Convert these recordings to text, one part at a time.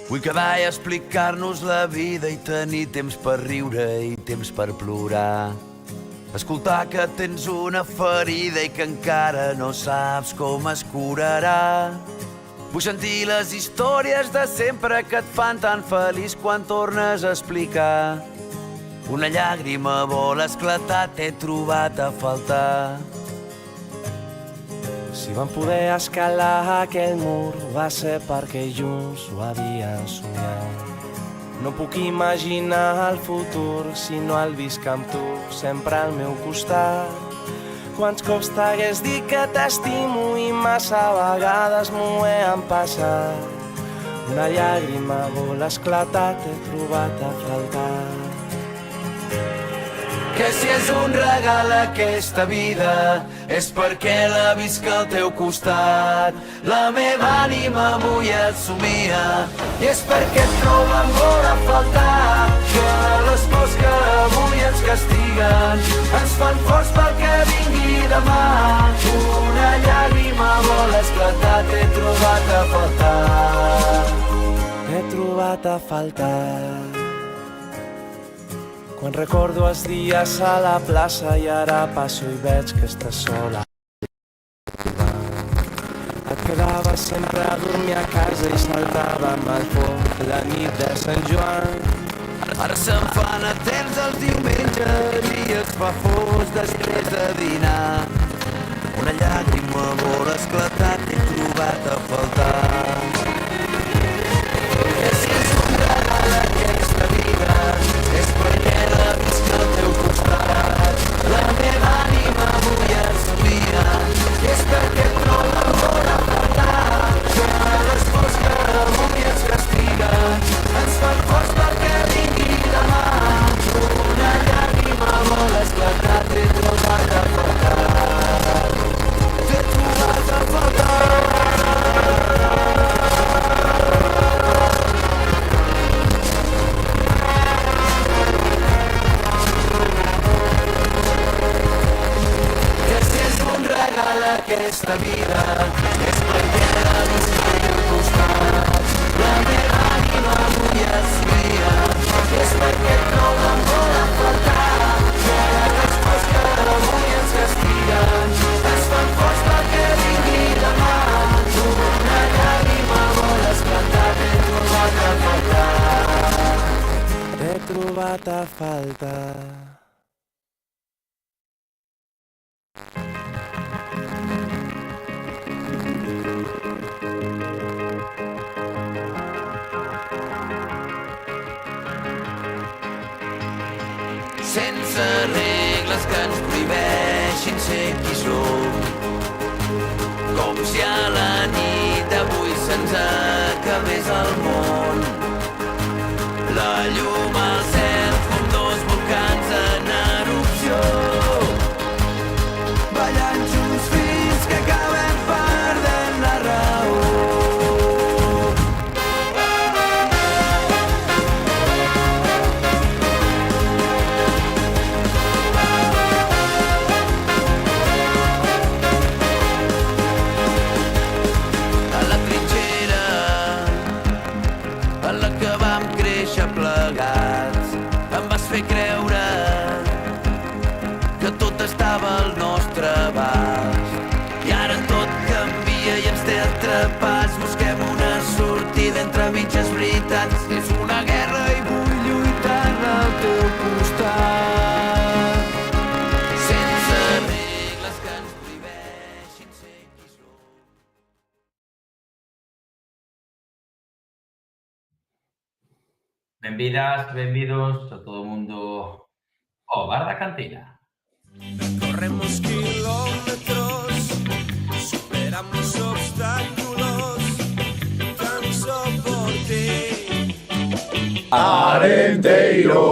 Vull quedar i explicar-nos la vida i tenir temps per riure i temps per plorar. Escoltar que tens una ferida i que encara no saps com es curarà. Vull sentir les històries de sempre que et fan tan feliç quan tornes a explicar. Una llàgrima vol esclatar, t'he trobat a faltar. Si vam poder escalar aquell mur va ser perquè junts ho havien somiat. No puc imaginar el futur si no el visc amb tu sempre al meu costat. Quants cops t'hagués dit que t'estimo i massa vegades m'ho he empassat. Una llàgrima vol esclatar, t'he trobat a faltar. Que si és un regal aquesta vida és perquè la visc al teu costat. La meva ànima avui et somia i és perquè et troben molt a faltar. Que les pors que avui ens castiguen ens fan forts pel que vingui demà. Una llàgrima vol esclatar, t'he trobat a faltar. T'he trobat a faltar. Quan recordo els dies a la plaça i ara passo i veig que estàs sola. Et quedaves sempre a dormir a casa i saltàvem al foc la nit de Sant Joan. Ara se'n fan eterns els diumenges i es fa fos després de dinar. Una llàgrima vol esclatar, t'he trobat a faltar. Que si és un regal aquesta vida és perquè la visc al teu costat. La meva ànima avui et somia i és perquè et troben molt a faltar. Que les pors que avui ens castiguen ens fan forts perquè vingui demà. Una llàgrima vol esclatar, t'he trobat a faltar. T'he trobat a faltar. Aquesta vida és perquè la visc al teu costat. La meva ànima avui et somia i és perquè et troben molt a faltar. Que les pors que avui ens castiguen ens fan forts perquè vingui demà. Una llàgrima vol esclatar, t'he trobat a faltar. T'he trobat a faltar. Sense regles que ens prohibeixin ser qui som. Com si a la nit d'avui se'ns acabés el món. La llum al cel com dos volcans en erupció, ballant junts fins que acabem perdent la raó. Plegats, em vas fer creure que tot estava al nostre abast. I ara tot canvia i ens té atrapats. Busquem una sortida entre mitges veritats. És una guerra i vull lluitar al teu costat. Sense regles que ens prohibeixin ser qui som. Bienvenidas, bienvenidos a todo el mundo. Bar da Cantina. Corremos kilómetros, superamos obstáculos, canso por ti. Arenteiro.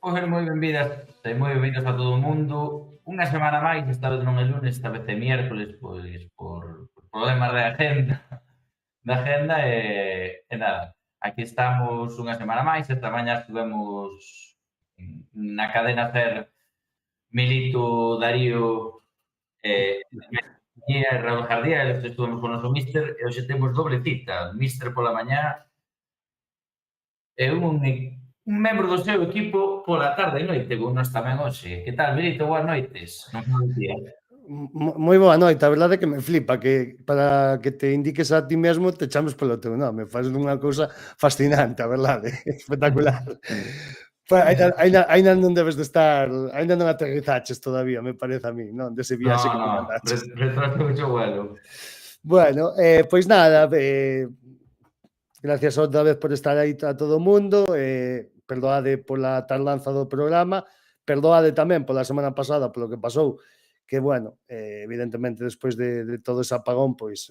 Pois moi benvidas e moi benvidos a todo o mundo. Unha semana máis, esta vez non é lunes, esta vez é miércoles, pois por problemas de agenda nada. Aquí estamos unha semana máis, esta mañá estivemos na cadena Ser Milito, Darío e Raúl Jardía, e estuvemos con o noso míster, e hoxe temos doble cita, míster pola mañá e un membro do seu equipo pola tarde e noite, con nós tamén hoxe. Que tal, Milito? Boas noites. Non sei día. Moi boa noite, a verdade é que me flipa que para que te indiques a ti mesmo te chames polo teu nome, faz unha cousa fascinante, a verdade, espectacular. Ainda non debes de estar, ainda non aterrizaches todavía, me parece a mí, non? Dese viaxe que me mandaches. Retraso mucho vuelo. Bueno, pois nada, gracias outra vez por estar aí a todo o mundo, perdoade pola tardanza do programa, perdoade tamén pola semana pasada polo que pasou, que, bueno, evidentemente, despois de todo ese apagón, pois,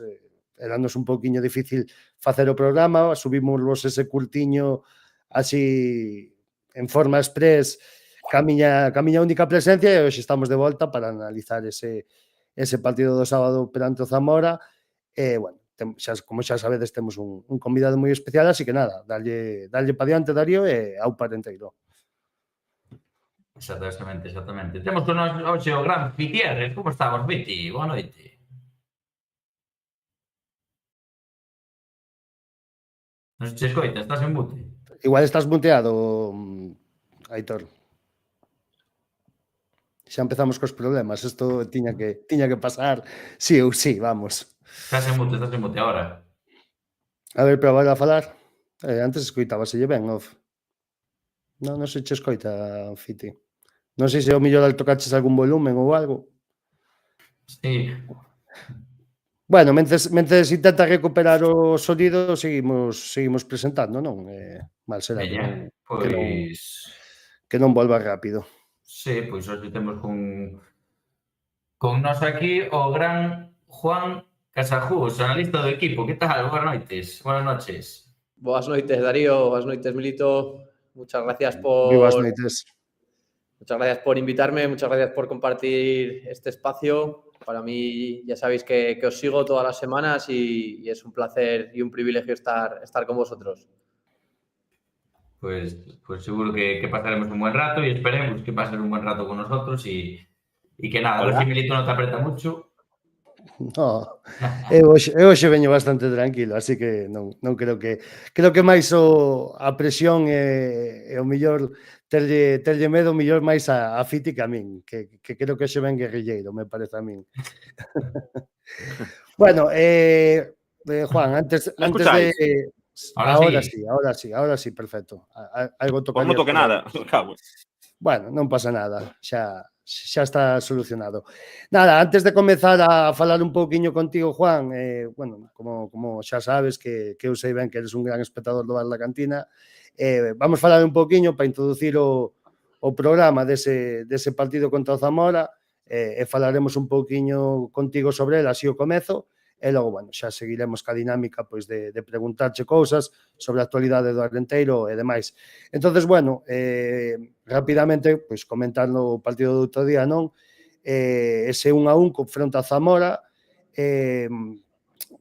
eranos un pouquiño difícil facer o programa, subimos ese curtiño así en forma express ca miña única presencia e hoxe estamos de volta para analizar ese partido do sábado perante o Zamora e, bueno, como xa sabedes, temos un convidado moi especial, así que nada, darlle pa diante, Darío, e ao parenteiro. Exactamente. Temos con nós hoxe o gran Pitierres. Como estamos, Piti? Boa noite. Non se che escoita, estás en mute. Igual estás muteado, Aitor. Xa empezamos cos problemas, isto tiña que pasar sí ou sí, vamos. Estás en mute agora. A ver, probar a falar. Antes escoitábaselle ben, off. Non se che escoita, Fiti. Non sei se ao mellor tocaches algún volumen ou algo. Sí. Bueno, mentres intenta recuperar o sonido, seguimos presentando, non? Mal será que non volva rápido. Sí, pois hoxe temos con nós aquí o gran Juan Casajús, analista do equipo. Que tal? Boas noites. Buenas noches. Boas noites, Darío. Boas noites, Milito. Muchas gracias por... Boas noites. Muchas gracias por invitarme, muchas gracias por compartir este espacio. Para mí, ya sabéis que os sigo todas las semanas y es un placer y un privilegio estar con vosotros. Pues seguro que pasaremos un buen rato y esperemos que pasen un buen rato con nosotros y que nada, a ver si Milito no te aprieta mucho. No, eu hoxe veño bastante tranquilo, así que non creo que máis a presión e o mellor terlle medo mellor máis a Fiti que a min, que creo que hoxe ven guerrilleiro, me parece a min. Bueno, Juan, antes de... Ahora sí, perfecto. Algo tocaría. Pues non toque nada, cabo. Bueno, non pasa nada, xa está solucionado. Nada, antes de comezar a falar un pouquiño contigo, Juan, bueno, como xa sabes que eu sei ben que eres un gran espectador do Bar da Cantina, vamos falar un pouquiño para introducir o programa dese partido contra o Zamora, e falaremos un pouquiño contigo sobre el, así o comezo, e logo, bueno, xa seguiremos ca dinámica pois de preguntarche cousas sobre a actualidade do Arenteiro e demais. Entonces, bueno, rapidamente, pois comentando o partido do outro día, non? Ese 1-1 fronte a Zamora,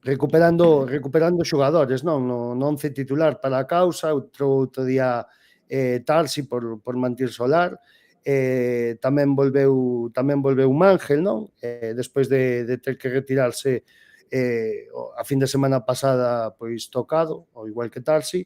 recuperando xogadores, non? No 11 titular para a causa, outro día Tarsi por mantir Solar, tamén volveu Mángel, non? Despois de ter que retirarse a fin de semana pasada pois tocado, ou igual que Tarsi,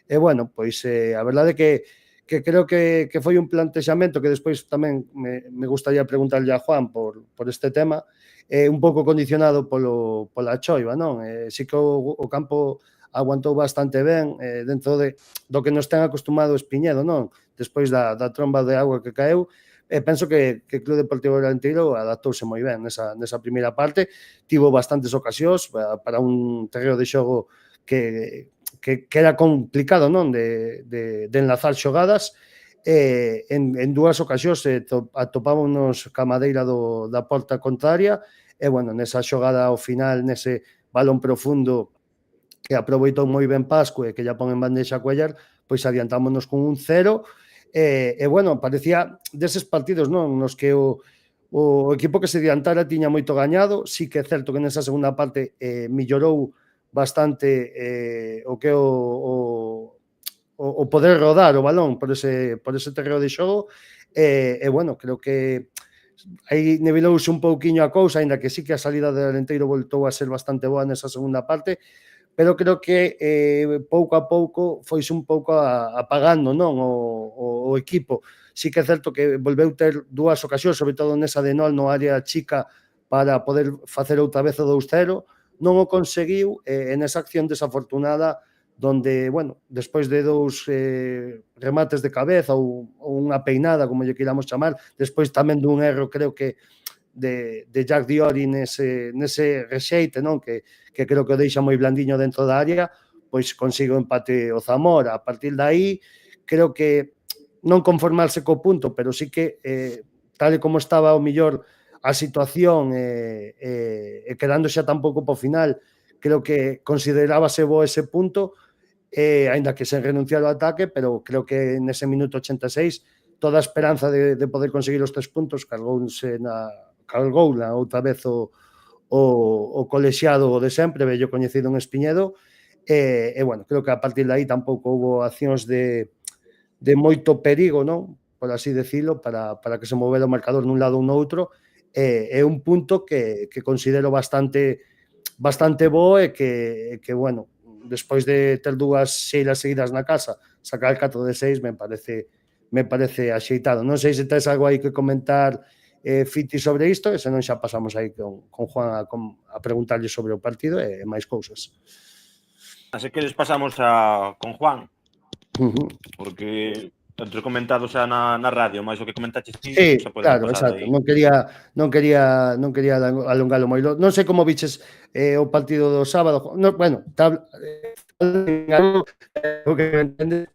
e bueno, pois a verdade é que creo que foi un plantexamento que despois tamén me gustaría preguntarlle a Juan por este tema, un pouco condicionado pola choiva, non? Si que o campo aguantou bastante ben dentro do que nos ten acostumado Espiñedo, non? Despois da tromba de agua que caeu, penso que o Club Deportivo Arenteiro adaptouse moi ben nesa primeira parte, tivo bastantes ocasións para un terreo de xogo que era complicado, non? De enlazar xogadas, en dúas ocasións atopámonos ca madeira da porta contraria, e, bueno, nesa xogada ao final, nese balón profundo que aproveitou moi ben Pascue, que ya pon en bandexa Cuellar, pois adiantámonos con 1-0, bueno, parecía deses partidos, non, nos que o equipo que se adiantara tiña moito gañado. Sí que é certo que nesa segunda parte millorou bastante o que o poder rodar o balón por ese terreo de xogo. Bueno, creo que aí nivelouse un pouquiño a cousa, aínda que sí que a salida de Alenteiro voltou a ser bastante boa nesa segunda parte, pero creo que pouco a pouco foise un pouco apagando, non, o equipo. Sí que é certo que volveu ter dúas ocasións, sobre todo nesa de Nol no área chica, para poder facer outra vez o 2-0, non o conseguiu, en esa acción desafortunada donde, bueno, despois de dous remates de cabeza ou unha peinada, como lle queiramos chamar, despois tamén dun erro, creo que de Jack Diori nese rexeite, non, que creo que o deixa moi blandiño dentro da área, pois consigue o empate o Zamora. A partir de aí, creo que non conformarse co punto, pero sí que tal e como estaba o millor a situación quedando xa tampouco po final, creo que considerábase bo ese punto, aínda que sen renunciar ao ataque, pero creo que nese minuto 86 toda a esperanza de poder conseguir os 3 puntos cargouna outra vez o colexiado de sempre, vello coñecido en Espiñedo, bueno, creo que a partir de aí tampouco houve accións de moito perigo, non? Por así decirlo, para que se movera o marcador nun lado ou no outro. É un punto que considero bastante bo e que, bueno, despois de ter dúas xeiras seguidas na casa, sacar 4 de 6 me parece axeitado. Non sei se tes algo aí que comentar, Fiti, sobre isto, e senón xa pasamos aí con Juan a preguntarlle sobre o partido e máis cousas. Así que les pasamos con Juan, porque entre comentados xa na radio, máis o que comentaches ti, Sí, xa claro, exacto. aí. Non quería alongalo moi. Non sei como viches o partido do sábado. No, bueno, o que entendes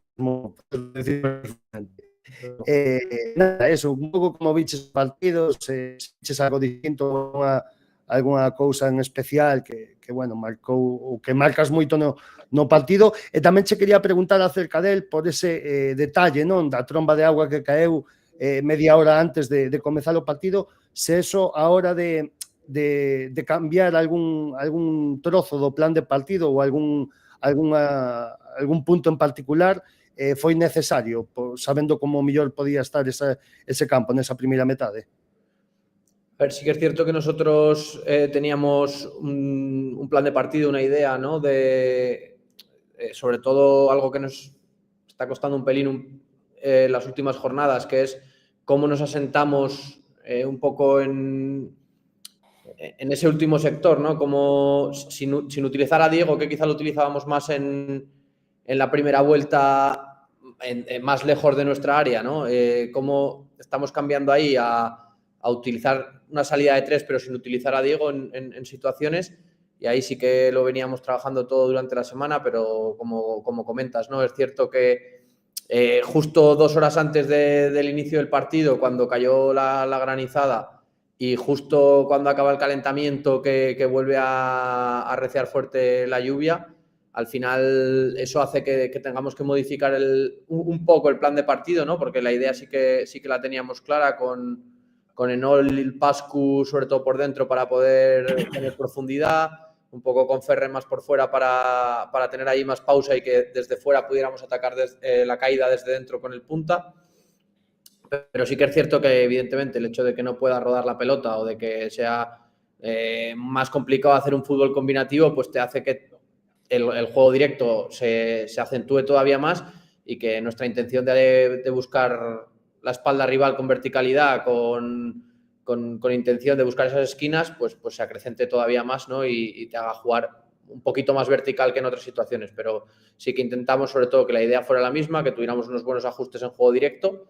nada, eso, un pouco como viches partidos, se viches algo distinto, algunha cousa en especial que bueno, marcou, o que marcas moito no partido. E tamén che quería preguntar acerca del por ese detalle, non, da tromba de agua que caeu media hora antes de comezar o partido, se eso a hora de cambiar algún trozo do plan de partido ou algún punto en particular foi necesario, sabendo como mellor podía estar ese campo nesa primeira metade. A ver, sí que es cierto que nosotros teníamos un plan de partido, una idea, ¿no? Sobre todo algo que nos está costando un pelín las últimas jornadas, que es cómo nos asentamos un poco en ese último sector, ¿no? Como sin utilizar a Diego, que quizá lo utilizábamos más en la primera vuelta, más lejos de nuestra área, ¿no? Cómo estamos cambiando ahí a utilizar una salida de 3, pero sin utilizar a Diego en situaciones, y ahí sí que lo veníamos trabajando todo durante la semana, pero como comentas, ¿no? Es cierto que justo 2 horas antes del inicio del partido, cuando cayó la granizada, y justo cuando acaba el calentamiento que vuelve a arreciar fuerte la lluvia, al final eso hace que tengamos que modificar un poco el plan de partido, ¿no? Porque la idea sí que la teníamos clara con Enol y el Pascu, sobre todo por dentro, para poder tener profundidad, un poco con Ferre más por fuera para tener ahí más pausa y que desde fuera pudiéramos atacar la caída desde dentro con el punta. Pero sí que es cierto que, evidentemente, el hecho de que no pueda rodar la pelota o de que sea más complicado hacer un fútbol combinativo, pues te hace que el juego directo se acentúe todavía más, y que nuestra intención de buscar la espalda rival con verticalidad, con intención de buscar esas esquinas, pues se acrecente todavía más, ¿no? Y te haga jugar un poquito más vertical que en otras situaciones. Pero sí que intentamos, sobre todo, que la idea fuera la misma, que tuviéramos unos buenos ajustes en juego directo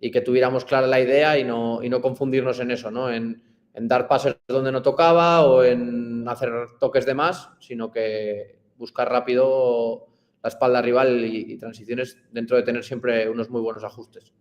y que tuviéramos clara la idea y no confundirnos en eso, ¿no? En dar pases donde no tocaba o en hacer toques de más, sino que buscar rápido la espalda rival y transiciones dentro de tener siempre unos muy buenos ajustes.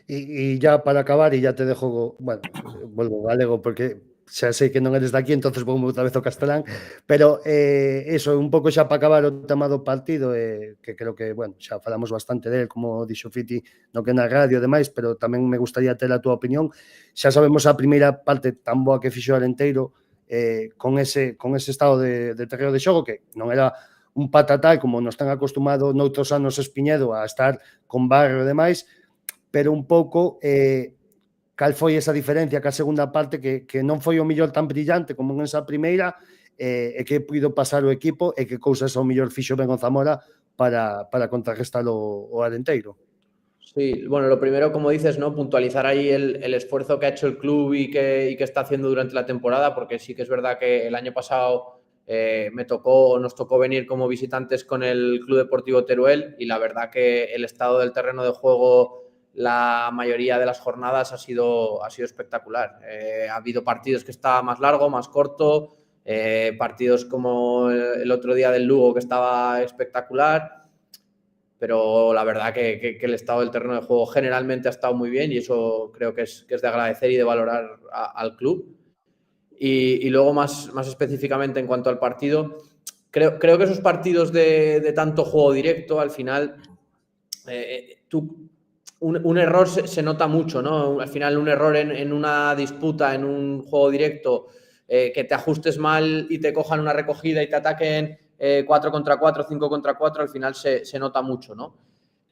Y ya para acabar, y ya te dejo, bueno, vuelvo galego, porque xa sei que non eres daqui, entonces vou outra vez ao castelán, pero eso, un pouco xa para acabar o tema do partido, que creo que, bueno, xa falamos bastante del, como dixo Fiti, no que na radio e demais, pero tamén me gustaría ter a túa opinión. Xa sabemos a primeira parte tan boa que fixo o Arenteiro, con ese estado de terreo de xogo, que non era un patatá, como nos ten acostumado noutros anos Espiñedo a estar con barro e demais, pero un pouco cal foi esa diferencia que a segunda parte que non foi o millor tan brillante como en esa primeira e que puido pasar o equipo e que cousas ao millor fixo ben o Zamora para contrarrestar o Arenteiro. Sí, bueno, lo primero, como dices, ¿no? Puntualizar ahí el esfuerzo que ha hecho el club y que está haciendo durante la temporada, porque sí que es verdad que el año pasado nos tocó venir como visitantes con el Club Deportivo Teruel y la verdad que el estado del terreno de juego la mayoría de las jornadas ha sido espectacular. Ha habido partidos que estaba más largo, más corto, partidos como el otro día del Lugo que estaba espectacular, pero la verdad que el estado del terreno de juego generalmente ha estado muy bien y eso creo que es de agradecer y de valorar al club. Y luego más específicamente en cuanto al partido, creo que esos partidos de tanto juego directo, al final, un error se nota mucho, ¿no? Al final un error en una disputa, en un juego directo, que te ajustes mal y te cojan una recogida y te ataquen 4 contra 4, 5 contra 4, al final se nota mucho, ¿no?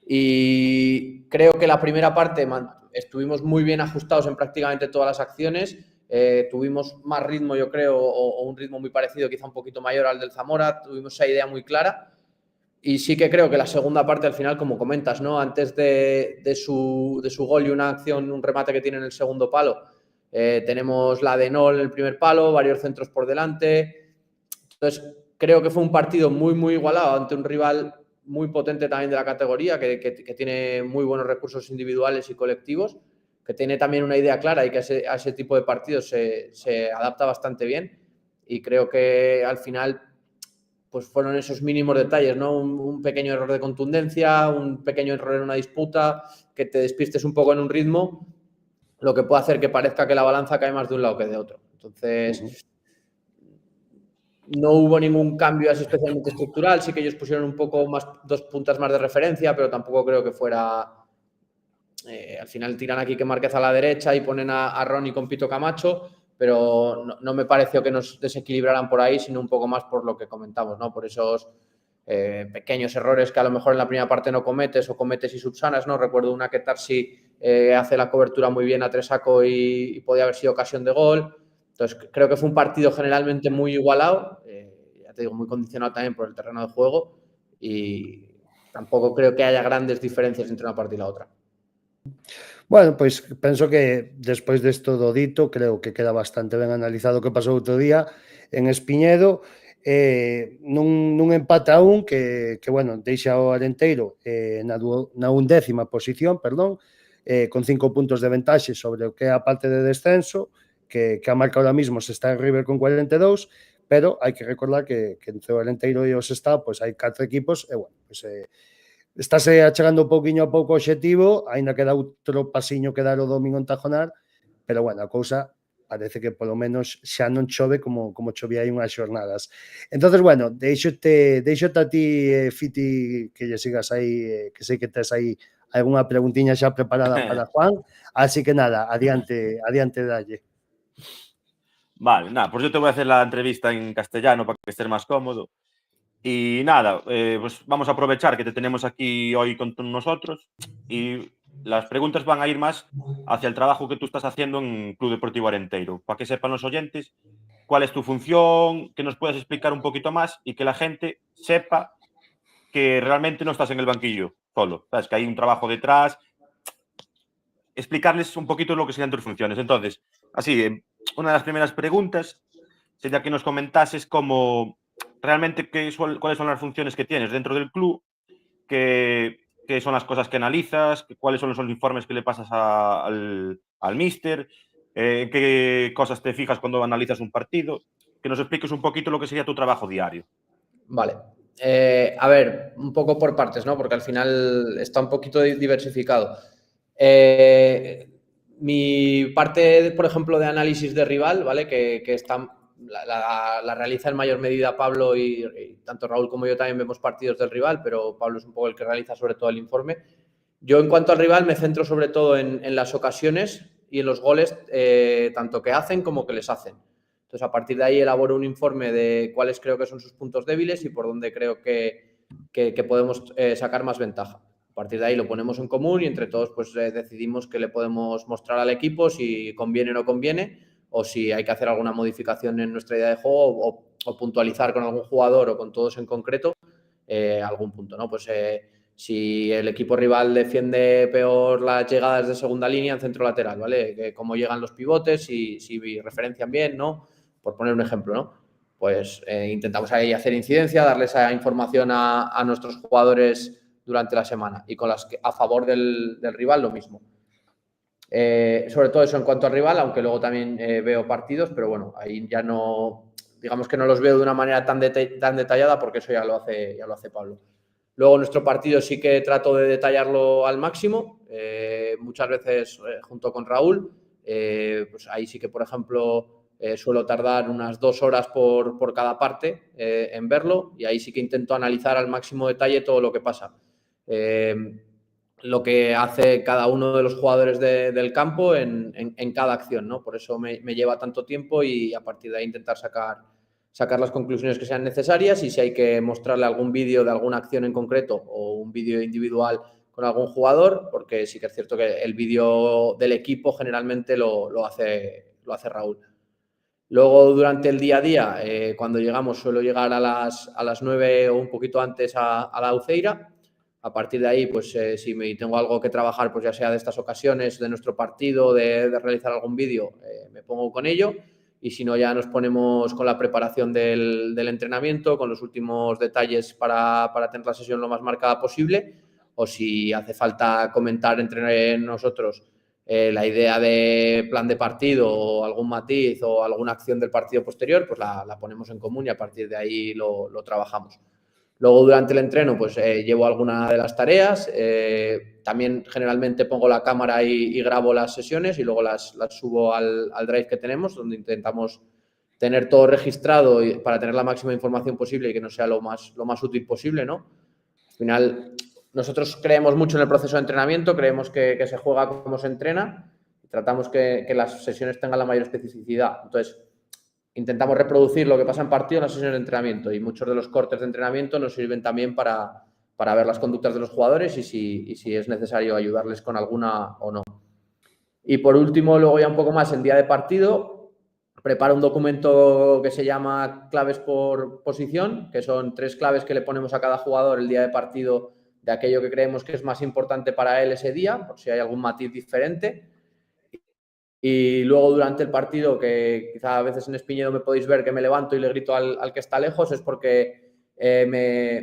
Y creo que la primera parte estuvimos muy bien ajustados en prácticamente todas las acciones. Tuvimos más ritmo, yo creo, o un ritmo muy parecido, quizá un poquito mayor al del Zamora. Tuvimos esa idea muy clara. Y sí que creo que la segunda parte, al final, como comentas, ¿no? Antes de su gol y una acción, un remate que tiene en el segundo palo, tenemos la de Nol en el primer palo, varios centros por delante. Entonces, creo que fue un partido muy, muy igualado ante un rival muy potente también de la categoría, que tiene muy buenos recursos individuales y colectivos, que tiene también una idea clara y que a ese tipo de partidos se adapta bastante bien. Y creo que al final pues fueron esos mínimos detalles, ¿no? Un pequeño error de contundencia, un pequeño error en una disputa, que te despistes un poco en un ritmo, lo que puede hacer que parezca que la balanza cae más de un lado que de otro. Entonces, no hubo ningún cambio así especialmente estructural, sí que ellos pusieron un poco más, 2 puntas más de referencia, pero tampoco creo que fuera... al final tiran aquí que Márquez a la derecha y ponen a Ronnie con Pito Camacho, pero no me pareció que nos desequilibraran por ahí, sino un poco más por lo que comentamos, ¿no? Por esos pequeños errores que a lo mejor en la primera parte no cometes o cometes y subsanas, ¿no? Recuerdo una que Tarsi hace la cobertura muy bien a Tresaco y podía haber sido ocasión de gol. Entonces, creo que fue un partido generalmente muy igualado, ya te digo, muy condicionado también por el terreno de juego y tampoco creo que haya grandes diferencias entre una parte y la otra. Bueno, pois penso que despois desto do dito, creo que queda bastante ben analizado o que pasou outro día en Espiñedo, nun empate a un que bueno, deixa o Arenteiro na 11ª posición, perdón, con 5 puntos de ventaxe sobre o que é a parte de descenso, que a marca ahora mismo se está en River con 42, pero hai que recordar que entre o Arenteiro e o Sestao, pois hai 4 equipos, e bueno, pois estáse achegando pouquiño a pouco o obxectivo, aínda queda outro pasiño que dar o domingo en Tajonar, pero bueno, a cousa parece que polo menos xa non chove como chovía aí unhas xornadas. Entonces, bueno, deixote a ti, Fiti, que lle sigas aí, que sei que tes aí algunha preguntiña xa preparada para Juan, así que nada, adiante, dalle. Vale, nada, pues yo te voy a hacer la entrevista en castellano para que estés más cómodo. Y nada, pues vamos a aprovechar que te tenemos aquí hoy con nosotros y las preguntas van a ir más hacia el trabajo que tú estás haciendo en Club Deportivo Arenteiro, para que sepan los oyentes cuál es tu función, que nos puedas explicar un poquito más y que la gente sepa que realmente no estás en el banquillo solo, ¿sabes? Que hay un trabajo detrás, explicarles un poquito lo que serían tus funciones. Entonces, así, una de las primeras preguntas sería que nos comentases cómo realmente cuáles son las funciones que tienes dentro del club, qué son las cosas que analizas, cuáles son los informes que le pasas al míster, qué cosas te fijas cuando analizas un partido, que nos expliques un poquito lo que sería tu trabajo diario. Vale. A ver, un poco por partes, ¿no? Porque al final está un poquito diversificado. Mi parte, por ejemplo, de análisis de rival, ¿vale? Que está, la realiza en mayor medida Pablo y tanto Raúl como yo también vemos partidos del rival, pero Pablo es un poco el que realiza sobre todo el informe. Yo, en cuanto al rival, me centro sobre todo en las ocasiones y en los goles, tanto que hacen como que les hacen. Entonces, a partir de ahí elaboro un informe de cuáles creo que son sus puntos débiles y por dónde creo que podemos sacar más ventaja. A partir de ahí lo ponemos en común y entre todos pues decidimos qué le podemos mostrar al equipo, si conviene o no conviene, o si hay que hacer alguna modificación en nuestra idea de juego o puntualizar con algún jugador o con todos en concreto algún punto, ¿no? Pues si el equipo rival defiende peor las llegadas de segunda línea en centro lateral, ¿vale? Cómo llegan los pivotes, si referencian bien, ¿no? Por poner un ejemplo, ¿no? Pues intentamos ahí hacer incidencia, darle esa información a nuestros jugadores durante la semana y con las que a favor del rival lo mismo. Sobre todo eso en cuanto al rival, aunque luego también veo partidos, pero bueno, ahí ya no, digamos que no los veo de una manera tan detallada porque eso ya lo hace Pablo. Luego nuestro partido sí que trato de detallarlo al máximo, muchas veces junto con Raúl, pues ahí sí que, por ejemplo, suelo tardar unas 2 horas por cada parte en verlo y ahí sí que intento analizar al máximo detalle todo lo que pasa. Lo que hace cada uno de los jugadores del campo en cada acción, ¿no? Por eso me lleva tanto tiempo y a partir de ahí intentar sacar las conclusiones que sean necesarias y si hay que mostrarle algún vídeo de alguna acción en concreto o un vídeo individual con algún jugador, porque sí que es cierto que el vídeo del equipo generalmente lo hace Raúl. Luego, durante el día a día, cuando llegamos, suelo llegar a las 9 o un poquito antes a la Uceira. A partir de ahí, pues si tengo algo que trabajar, pues ya sea de estas ocasiones, de nuestro partido, de realizar algún vídeo, me pongo con ello. Y si no, ya nos ponemos con la preparación del entrenamiento, con los últimos detalles para tener la sesión lo más marcada posible. O si hace falta comentar entre nosotros la idea de plan de partido o algún matiz o alguna acción del partido posterior, pues la ponemos en común y a partir de ahí lo trabajamos. Luego, durante el entreno, pues llevo alguna de las tareas. También generalmente pongo la cámara y grabo las sesiones y luego las subo al Drive que tenemos, donde intentamos tener todo registrado para tener la máxima información posible y que nos sea lo más útil posible, ¿no? Al final, nosotros creemos mucho en el proceso de entrenamiento, creemos que se juega como se entrena y tratamos que las sesiones tengan la mayor especificidad. Entonces, intentamos reproducir lo que pasa en partido en las sesiones de entrenamiento y muchos de los cortes de entrenamiento nos sirven también para ver las conductas de los jugadores y si es necesario ayudarles con alguna o no. Y por último, luego ya un poco más en día de partido, preparo un documento que se llama claves por posición, que son 3 claves que le ponemos a cada jugador el día de partido de aquello que creemos que es más importante para él ese día, por si hay algún matiz diferente. Y luego durante el partido, que quizá a veces en Espiñedo me podéis ver que me levanto y le grito al que está lejos, es porque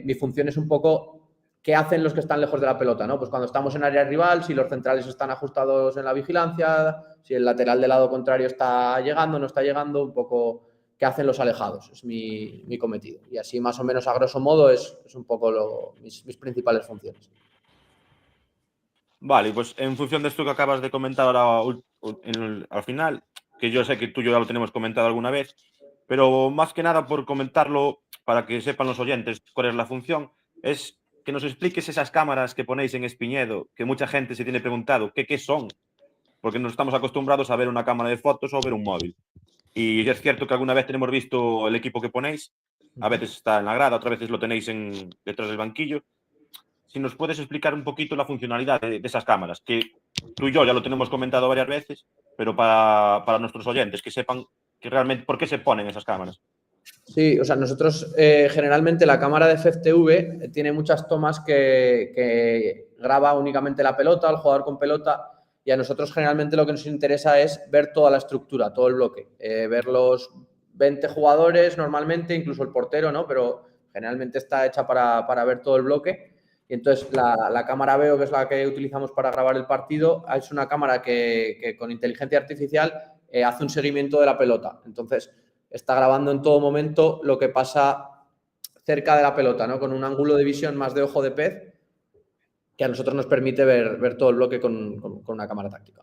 mi función es un poco qué hacen los que están lejos de la pelota, ¿no? Pues cuando estamos en área rival, si los centrales están ajustados en la vigilancia, si el lateral del lado contrario está llegando, no está llegando, un poco qué hacen los alejados, es mi cometido. Y así más o menos a grosso modo es un poco mis principales funciones. Vale, pues en función de esto que acabas de comentar ahora al final, que yo sé que tú y yo ya lo tenemos comentado alguna vez, pero más que nada por comentarlo para que sepan los oyentes cuál es la función, es que nos expliques esas cámaras que ponéis en Espiñedo, que mucha gente se tiene preguntado qué son, porque nos estamos acostumbrados a ver una cámara de fotos o ver un móvil. Y es cierto que alguna vez tenemos visto el equipo que ponéis, a veces está en la grada, otras veces lo tenéis detrás del banquillo. Si nos puedes explicar un poquito la funcionalidad de esas cámaras, que tú y yo ya lo tenemos comentado varias veces, pero para nuestros oyentes, que sepan que realmente por qué se ponen esas cámaras. Sí, o sea, nosotros generalmente la cámara de FFTV tiene muchas tomas que graba únicamente la pelota, el jugador con pelota, y a nosotros generalmente lo que nos interesa es ver toda la estructura, todo el bloque, ver los 20 jugadores normalmente, incluso el portero, ¿no? Pero generalmente está hecha para ver todo el bloque. Y entonces la cámara Veo, que es la que utilizamos para grabar el partido, es una cámara que con inteligencia artificial hace un seguimiento de la pelota. Entonces, está grabando en todo momento lo que pasa cerca de la pelota, ¿no? Con un ángulo de visión más de ojo de pez que a nosotros nos permite ver todo el bloque con una cámara táctica.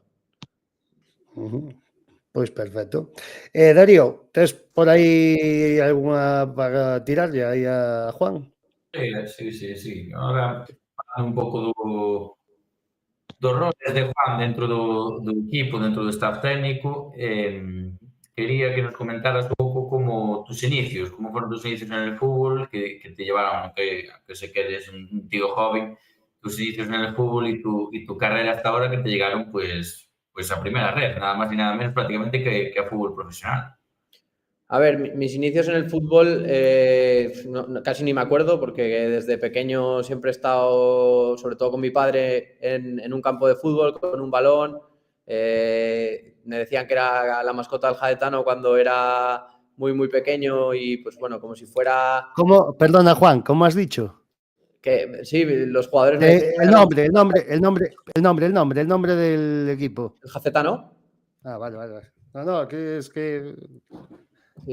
Pois perfecto. Darío, tes por aí algunha para tirarlle aí a Juan? Sí. Ahora, falando un pouco dos roles de Juan dentro do equipo, dentro do staff técnico, quería que nos comentaras un pouco como tus inicios, como foron tus inicios en el fútbol, que te llevaron, aunque sé que eres un tío joven, tus inicios en el fútbol y tu carrera hasta ahora que te llegaron pues a primera red, nada más y nada menos prácticamente que a fútbol profesional. A ver, mis inicios en el fútbol casi ni me acuerdo porque desde pequeño siempre he estado, sobre todo con mi padre, en un campo de fútbol con un balón. Me decían que era la mascota del Jaetano cuando era muy pequeño y pues bueno, como si fuera... ¿Cómo? Perdona, Juan, ¿cómo has dicho? Que sí, los jugadores me decían El nombre del equipo. el Jacetano. Ah, vale. No, que es que...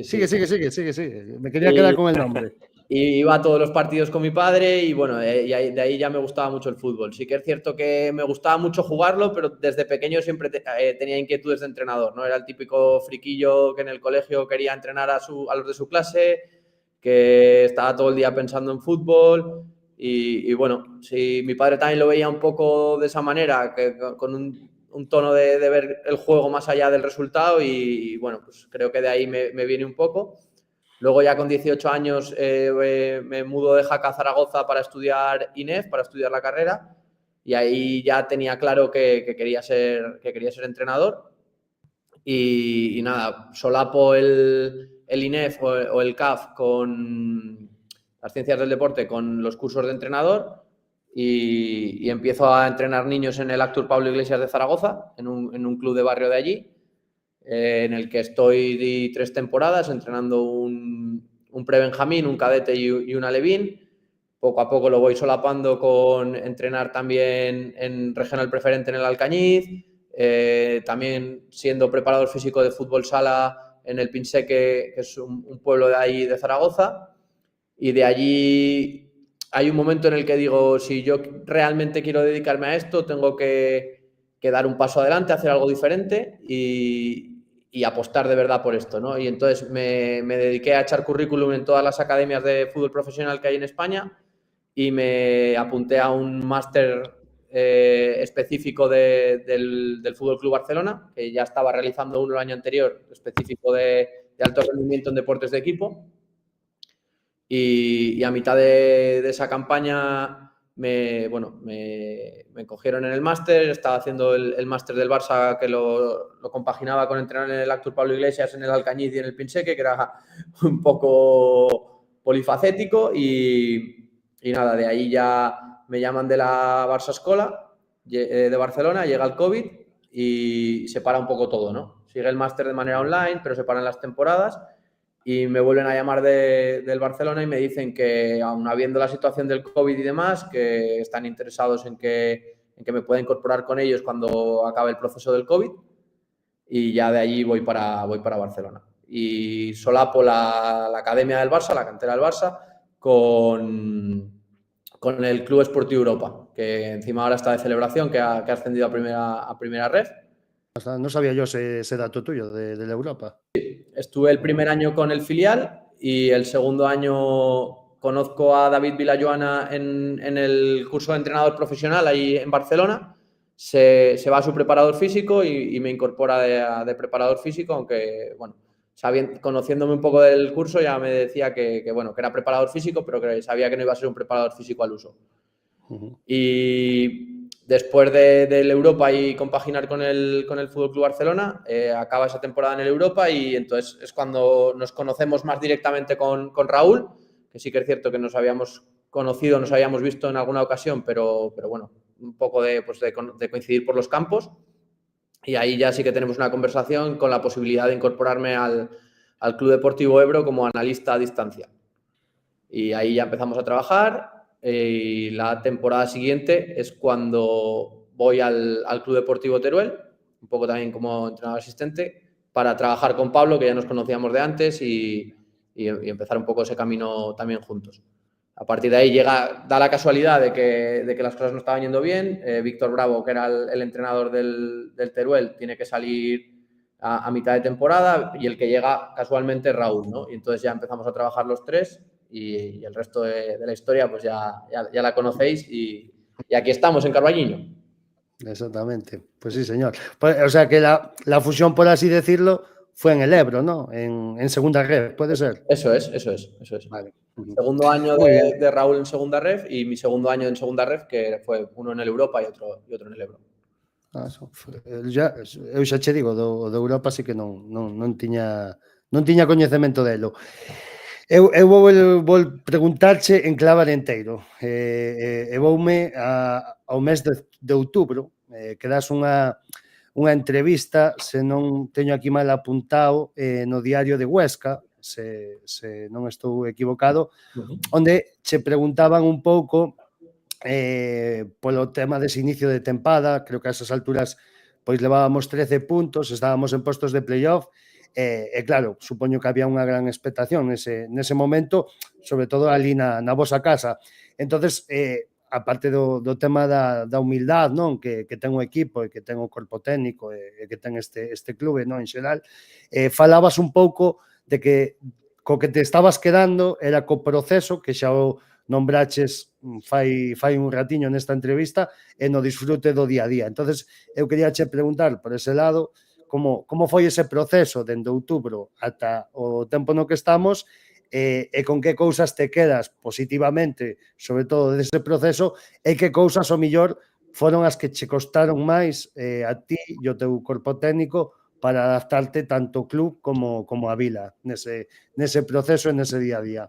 Sí. Sigue. Me quería quedar con el nombre. Y iba a todos los partidos con mi padre y bueno, de ahí ya me gustaba mucho el fútbol. Sí que es cierto que me gustaba mucho jugarlo, pero desde pequeño siempre tenía inquietudes de entrenador, ¿no? Era el típico friquillo que en el colegio quería entrenar a los de su clase, que estaba todo el día pensando en fútbol y bueno, sí, mi padre también lo veía un poco de esa manera, que con un tono de ver el juego más allá del resultado y bueno, pues creo que de ahí me viene un poco. Luego ya con 18 años me mudo de Jaca a Zaragoza para estudiar INEF, para estudiar la carrera y ahí ya tenía claro que quería ser entrenador y nada, solapo el INEF o el CAF con las ciencias del deporte con los cursos de entrenador y empiezo a entrenar niños en el Actur Pablo Iglesias de Zaragoza, en un club de barrio de allí. En el que estoy 3 temporadas entrenando un pre-benjamín, un cadete y un alevín. Poco a poco lo voy solapando con entrenar también en regional preferente en el Alcañiz, también siendo preparador físico de fútbol sala en el Pinseque, que es un pueblo de ahí de Zaragoza. Y de allí hay un momento en el que digo, si yo realmente quiero dedicarme a esto, tengo que dar un paso adelante, hacer algo diferente y apostar de verdad por esto, ¿no? Y entonces me dediqué a echar currículum en todas las academias de fútbol profesional que hay en España y me apunté a un máster específico del Fútbol Club Barcelona, que ya estaba realizando uno el año anterior, específico de alto rendimiento en deportes de equipo. Y a mitad de esa campaña me cogieron en el máster, estaba haciendo el máster del Barça que lo compaginaba con entrenar en el Actur Pablo Iglesias, en el Alcañiz y en el Pinseque, que era un poco polifacético y nada, de ahí ya me llaman de la Barça Escola de Barcelona, llega el COVID y se para un poco todo, ¿no? Sigue el máster de manera online, pero se paran las temporadas y me vuelven a llamar del Barcelona y me dicen que, aun habiendo la situación del COVID y demás, que están interesados en que me pueda incorporar con ellos cuando acabe el proceso del COVID y ya de allí voy para Barcelona. Y solapo la academia del Barça, la cantera del Barça, con el Club Esportiu Europa, que encima ahora está de celebración, que ha ascendido a primera red. No sabía yo ese dato tuyo de la Europa. Estuve el primer año con el filial y el segundo año conozco a David Villajoana en el curso de entrenador profesional ahí en Barcelona. Se va a su preparador físico y me incorpora de preparador físico, aunque, bueno, conociéndome un poco del curso ya me decía que era preparador físico, pero que sabía que no iba a ser un preparador físico al uso. Y después del Europa y compaginar con el Fútbol Club Barcelona, acaba esa temporada en el Europa y entonces es cuando nos conocemos más directamente con Raúl, que sí que es cierto que nos habíamos conocido, nos habíamos visto en alguna ocasión, pero bueno, un poco de coincidir por los campos. Y ahí ya sí que tenemos una conversación con la posibilidad de incorporarme al Club Deportivo Ebro como analista a distancia. Y ahí ya empezamos a trabajar. Y la temporada siguiente es cuando voy al Club Deportivo Teruel, un poco también como entrenador asistente, para trabajar con Pablo, que ya nos conocíamos de antes, y empezar un poco ese camino también juntos. A partir de ahí da la casualidad de que las cosas no estaban yendo bien. Víctor Bravo, que era el entrenador del Teruel, tiene que salir a mitad de temporada y el que llega casualmente es Raúl, ¿no? Y entonces ya empezamos a trabajar los tres y el resto de la historia pues ya la conocéis y aquí estamos en Carballiño. Exactamente, pues sí, señor. Pues, o sea que la fusión, por así decirlo, fue en el Ebro, ¿no? En segunda red, ¿puede ser? Eso es. Vale. Segundo año Muy bien. de Raúl en segunda ref y mi segundo año en segunda ref, que fue uno en el Europa y otro en el Ebro. Eu xa che digo, do Europa sí que non tiña coñecemento delo. Eu vou preguntarche en clave arenteiro. E voume ao mes de outubro, que das unha entrevista, se non teño aquí mal apuntado, no Diario de Huesca, se non estou equivocado, onde che preguntaban un pouco polo tema dese inicio de tempada. Creo que a esas alturas pois levábamos 13 puntos, estábamos en postos de playoff, e claro, supoño que había unha gran expectación nese momento, sobre todo ali na vosa casa. Entonces, aparte do tema da humildade, non, que ten o equipo e que ten o corpo técnico e que ten este clube, non, en xeral, falabas un pouco de que co que te estabas quedando era co proceso, que xa o nombraches fai un ratiño nesta entrevista, e no disfrute do día a día. Entonces, eu quería che preguntar por ese lado como foi ese proceso dende outubro ata o tempo no que estamos, e con que cousas te quedas positivamente, sobre todo dese proceso, e que cousas o millor foron as que che costaron máis a ti e o teu corpo técnico para adaptarte tanto ao club como a vila nese proceso e nese día a día.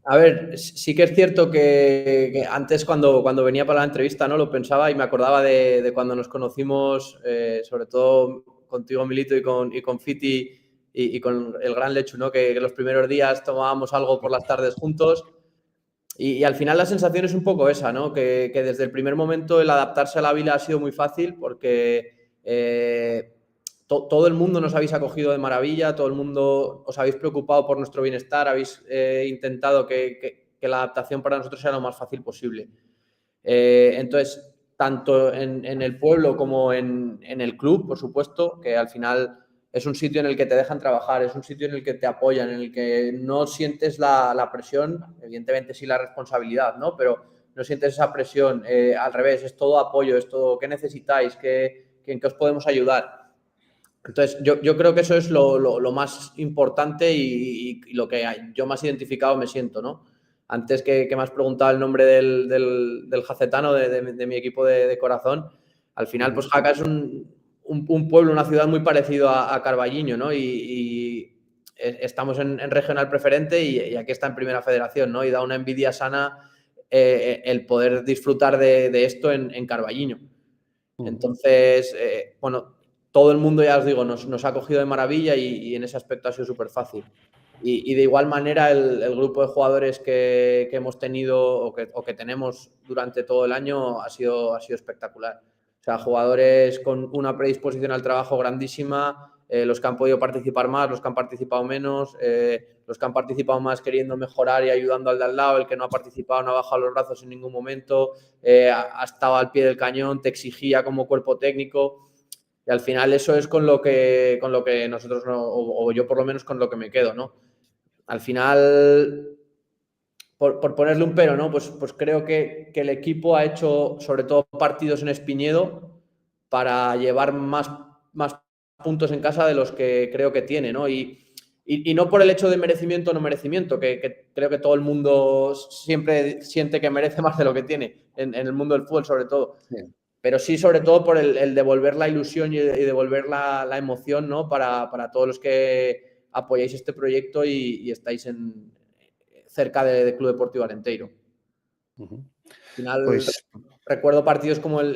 A ver, sí que es cierto que antes cuando venía para la entrevista, ¿no? Lo pensaba y me acordaba de cuando nos conocimos, sobre todo contigo, Milito, y con Fiti y con el gran Lechu, ¿no? Que los primeros días tomábamos algo por las tardes juntos y al final la sensación es un poco esa, ¿no? Que desde el primer momento el adaptarse a la vila ha sido muy fácil porque todo el mundo nos habéis acogido de maravilla, todo el mundo os habéis preocupado por nuestro bienestar, habéis intentado que la adaptación para nosotros sea lo más fácil posible. Entonces, tanto en el pueblo como en el club, por supuesto, que al final es un sitio en el que te dejan trabajar, es un sitio en el que te apoyan, en el que no sientes la presión, evidentemente sí la responsabilidad, ¿no? Pero no sientes esa presión, al revés, es todo apoyo, es todo ¿qué necesitáis? ¿En qué os podemos ayudar? Entonces, yo creo que eso es lo más importante y lo que yo más identificado me siento, ¿no? Antes que me has preguntado el nombre del jacetano, de mi equipo de corazón, al final, pues Jaca es un pueblo, una ciudad muy parecido a Carballiño, ¿no? Y estamos en regional preferente y aquí está en primera federación, ¿no? Y da una envidia sana el poder disfrutar de esto en Carballiño. Entonces, bueno, todo el mundo, ya os digo, nos ha acogido de maravilla y en ese aspecto ha sido súper fácil. Y de igual manera el grupo de jugadores que hemos tenido o que tenemos durante todo el año ha sido espectacular. O sea, jugadores con una predisposición al trabajo grandísima, los que han podido participar más, los que han participado menos, los que han participado más queriendo mejorar y ayudando al de al lado, el que no ha participado no ha bajado los brazos en ningún momento, ha estado al pie del cañón, te exigía como cuerpo técnico. Y al final eso es con lo que nosotros, o yo por lo menos con lo que me quedo, ¿no? Al final, por ponerle un pero, ¿no? Pues creo que el equipo ha hecho sobre todo partidos en Espiñedo para llevar más puntos en casa de los que creo que tiene, ¿no? Y no por el hecho de merecimiento o no merecimiento, que creo que todo el mundo siempre siente que merece más de lo que tiene, en el mundo del fútbol sobre todo. Sí. Pero sí, sobre todo por el devolver la ilusión y devolver la emoción, ¿no? Para todos los que apoyáis este proyecto y estáis cerca del Club Deportivo Arenteiro. Al final, pues recuerdo partidos como el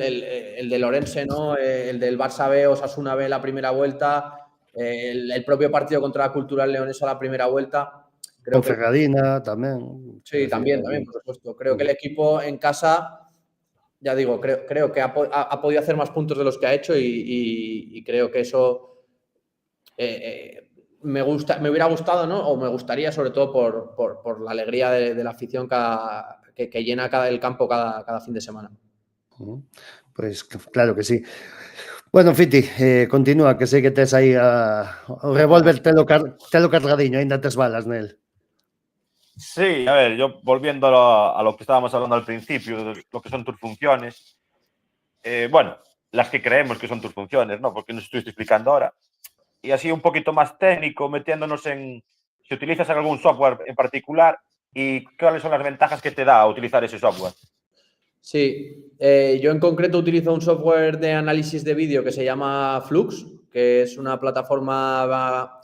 de Lorense, ¿no? El del Barça B, Osasuna B la primera vuelta, el propio partido contra la Cultural Leonesa la primera vuelta. Con Ferradina también. Sí, también, por supuesto. Creo que el equipo en casa... Ya digo, creo que ha podido hacer más puntos de los que ha hecho y creo que eso me hubiera gustado, ¿no? O me gustaría, sobre todo por la alegría de la afición que llena el campo cada fin de semana. Pues claro que sí. Bueno, Fiti, continúa, que sei que tes aí o revólver telo cargadiño, aínda tes balas nel. Sí, a ver, yo volviendo a lo que estábamos hablando al principio, de lo que son tus funciones, bueno, las que creemos que son tus funciones, ¿no? Porque nos estuviste explicando ahora. Y así un poquito más técnico, metiéndonos en si utilizas algún software en particular y cuáles son las ventajas que te da utilizar ese software. Sí, yo en concreto utilizo un software de análisis de vídeo que se llama Flux, que es una plataforma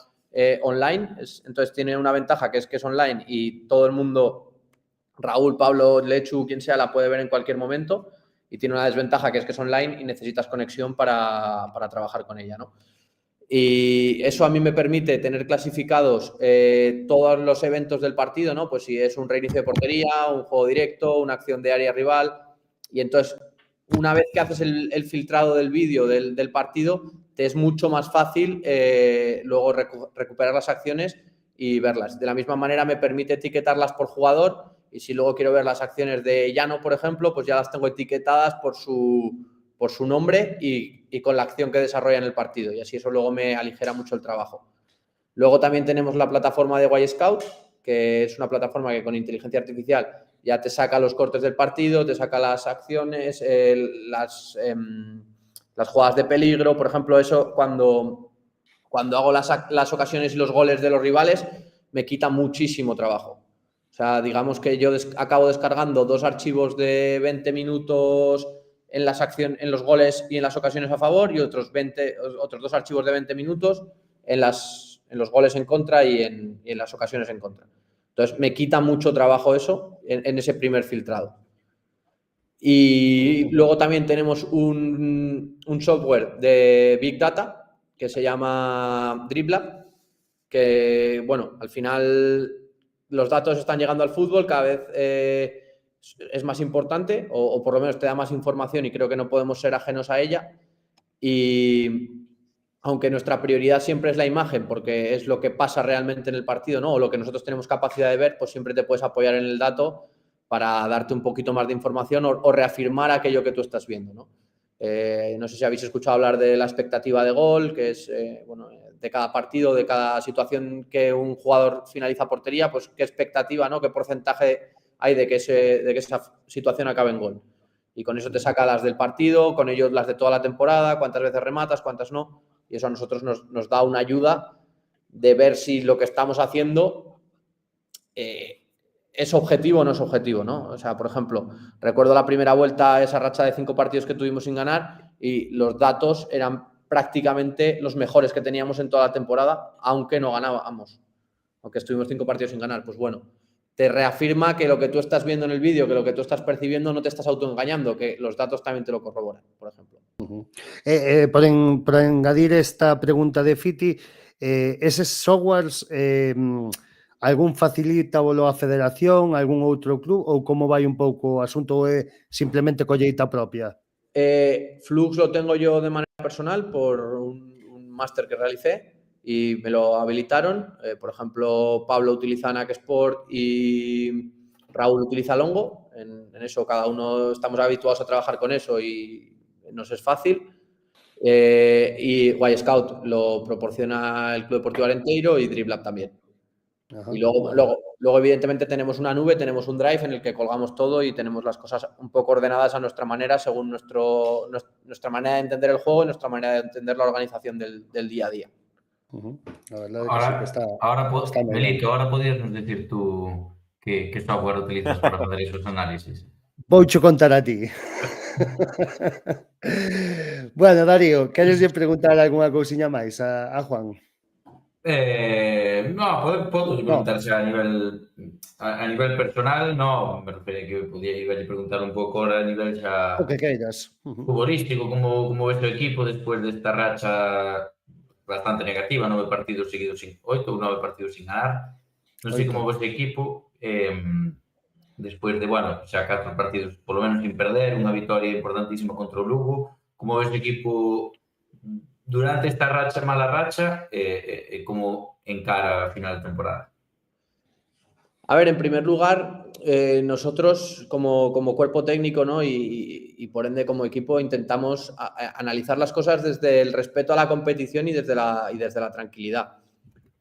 online. Entonces tiene una ventaja que es online y todo el mundo, Raúl, Pablo, Lechu, quien sea, la puede ver en cualquier momento. Y tiene una desventaja que es online y necesitas conexión para trabajar con ella, ¿no? Y eso a mí me permite tener clasificados todos los eventos del partido, ¿no? Pues si es un reinicio de portería, un juego directo, una acción de área rival. Y entonces, una vez que haces el filtrado del vídeo del partido, te es mucho más fácil luego recuperar las acciones y verlas. De la misma manera me permite etiquetarlas por jugador y si luego quiero ver las acciones de Llano, por ejemplo, pues ya las tengo etiquetadas por su nombre y con la acción que desarrolla en el partido. Y así eso luego me aligera mucho el trabajo. Luego también tenemos la plataforma de Y-Scout, que es una plataforma que con inteligencia artificial ya te saca los cortes del partido, te saca las acciones, las jugadas de peligro. Por ejemplo, eso cuando hago las ocasiones y los goles de los rivales, me quita muchísimo trabajo. O sea, digamos que yo acabo descargando 2 archivos de 20 minutos en los goles y en las ocasiones a favor y otros 2 archivos de 20 minutos en los goles en contra y en las ocasiones en contra. Entonces, me quita mucho trabajo eso en ese primer filtrado. Y luego también tenemos un software de Big Data que se llama DribLab, que, bueno, al final los datos están llegando al fútbol, cada vez es más importante o por lo menos te da más información y creo que no podemos ser ajenos a ella. Y aunque nuestra prioridad siempre es la imagen, porque es lo que pasa realmente en el partido, ¿no? O lo que nosotros tenemos capacidad de ver, pues siempre te puedes apoyar en el dato para darte un poquito más de información o reafirmar aquello que tú estás viendo, ¿no? No sé si habéis escuchado hablar de la expectativa de gol, que es, bueno, de cada partido, de cada situación que un jugador finaliza portería, pues qué expectativa, ¿no? Qué porcentaje hay de que esa situación acabe en gol. Y con eso te saca las del partido, con ello las de toda la temporada, cuántas veces rematas, cuántas no. Y eso a nosotros nos da una ayuda de ver si lo que estamos haciendo es objetivo o no es objetivo, ¿no? O sea, por ejemplo, recuerdo la primera vuelta, esa racha de 5 partidos que tuvimos sin ganar y los datos eran prácticamente los mejores que teníamos en toda la temporada, aunque no ganábamos, aunque estuvimos 5 partidos sin ganar. Pues bueno, te reafirma que lo que tú estás viendo en el vídeo, que lo que tú estás percibiendo, no te estás autoengañando, que los datos también te lo corroboran, por ejemplo. Por engadir esta pregunta de Fiti, eses softwares algún facilítabolo a federación, algún outro club ou como vai un pouco o asunto é simplemente colleita propia? Flux lo tengo yo de manera personal por un máster que realicé y me lo habilitaron. Por ejemplo, Pablo utiliza NAC Sport y Raúl utiliza Longo. En eso cada uno estamos habituados a trabajar con eso y nos es fácil. Y Y-Scout lo proporciona el Club Deportivo Arenteiro y DribLab también. Ajá, y luego, evidentemente, tenemos una nube, tenemos un drive en el que colgamos todo y tenemos las cosas un poco ordenadas a nuestra manera, según nuestra manera de entender el juego y nuestra manera de entender la organización del día a día. La verdad es que sí que está Melito, ahora podrías decir tú qué software utilizas para hacer esos análisis. Voucho contar a ti. Bueno, Darío, queres preguntar algunha cousiña máis a Juan? No, puedo preguntarse a nivel personal, no, me refiero que podía ir a preguntar un pouco ahora a nivel xa o que queiras. Futbolístico, como ves o equipo despois desta racha bastante negativa, 9 partidos seguidos sin 8 ou 9 partidos sin ganar. Non sei como ves o equipo despois de, bueno, xa 4 partidos polo menos sin perder, unha vitoria importantísima contra o Lugo. Como ves o equipo durante esta mala racha, como encara a final de temporada? A ver, en primer lugar, nosotros como cuerpo técnico, ¿no? y por ende como equipo intentamos analizar las cosas desde el respeto a la competición y desde la tranquilidad.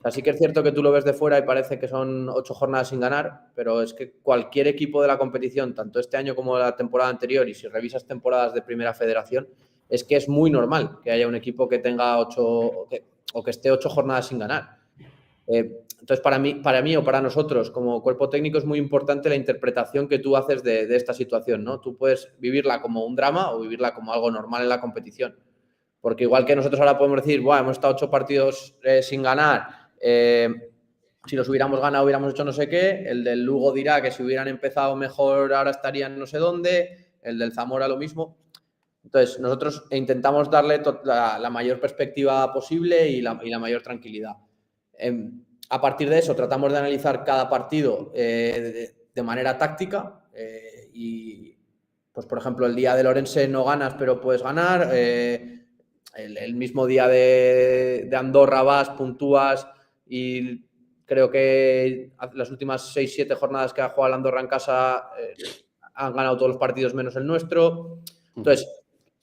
Así que es cierto que tú lo ves de fuera y parece que son 8 jornadas sin ganar, pero es que cualquier equipo de la competición, tanto este año como la temporada anterior, y si revisas temporadas de Primera Federación, es que es muy normal que haya un equipo que tenga 8 o que esté 8 jornadas sin ganar. Entonces, para mí o para nosotros como cuerpo técnico es muy importante la interpretación que tú haces de esta situación, ¿no? Tú puedes vivirla como un drama o vivirla como algo normal en la competición. Porque igual que nosotros ahora podemos decir, bueno, hemos estado 8 partidos sin ganar, si los hubiéramos ganado hubiéramos hecho no sé qué, el del Lugo dirá que si hubieran empezado mejor ahora estarían no sé dónde, el del Zamora lo mismo. Entonces, nosotros intentamos darle la mayor perspectiva posible y la mayor tranquilidad. A partir de eso, tratamos de analizar cada partido de manera táctica y, pues, por ejemplo, el día de Orense no ganas, pero puedes ganar. El mismo día de Andorra vas, puntúas y creo que las últimas 6-7 jornadas que ha jugado el Andorra en casa han ganado todos los partidos menos el nuestro. Entonces,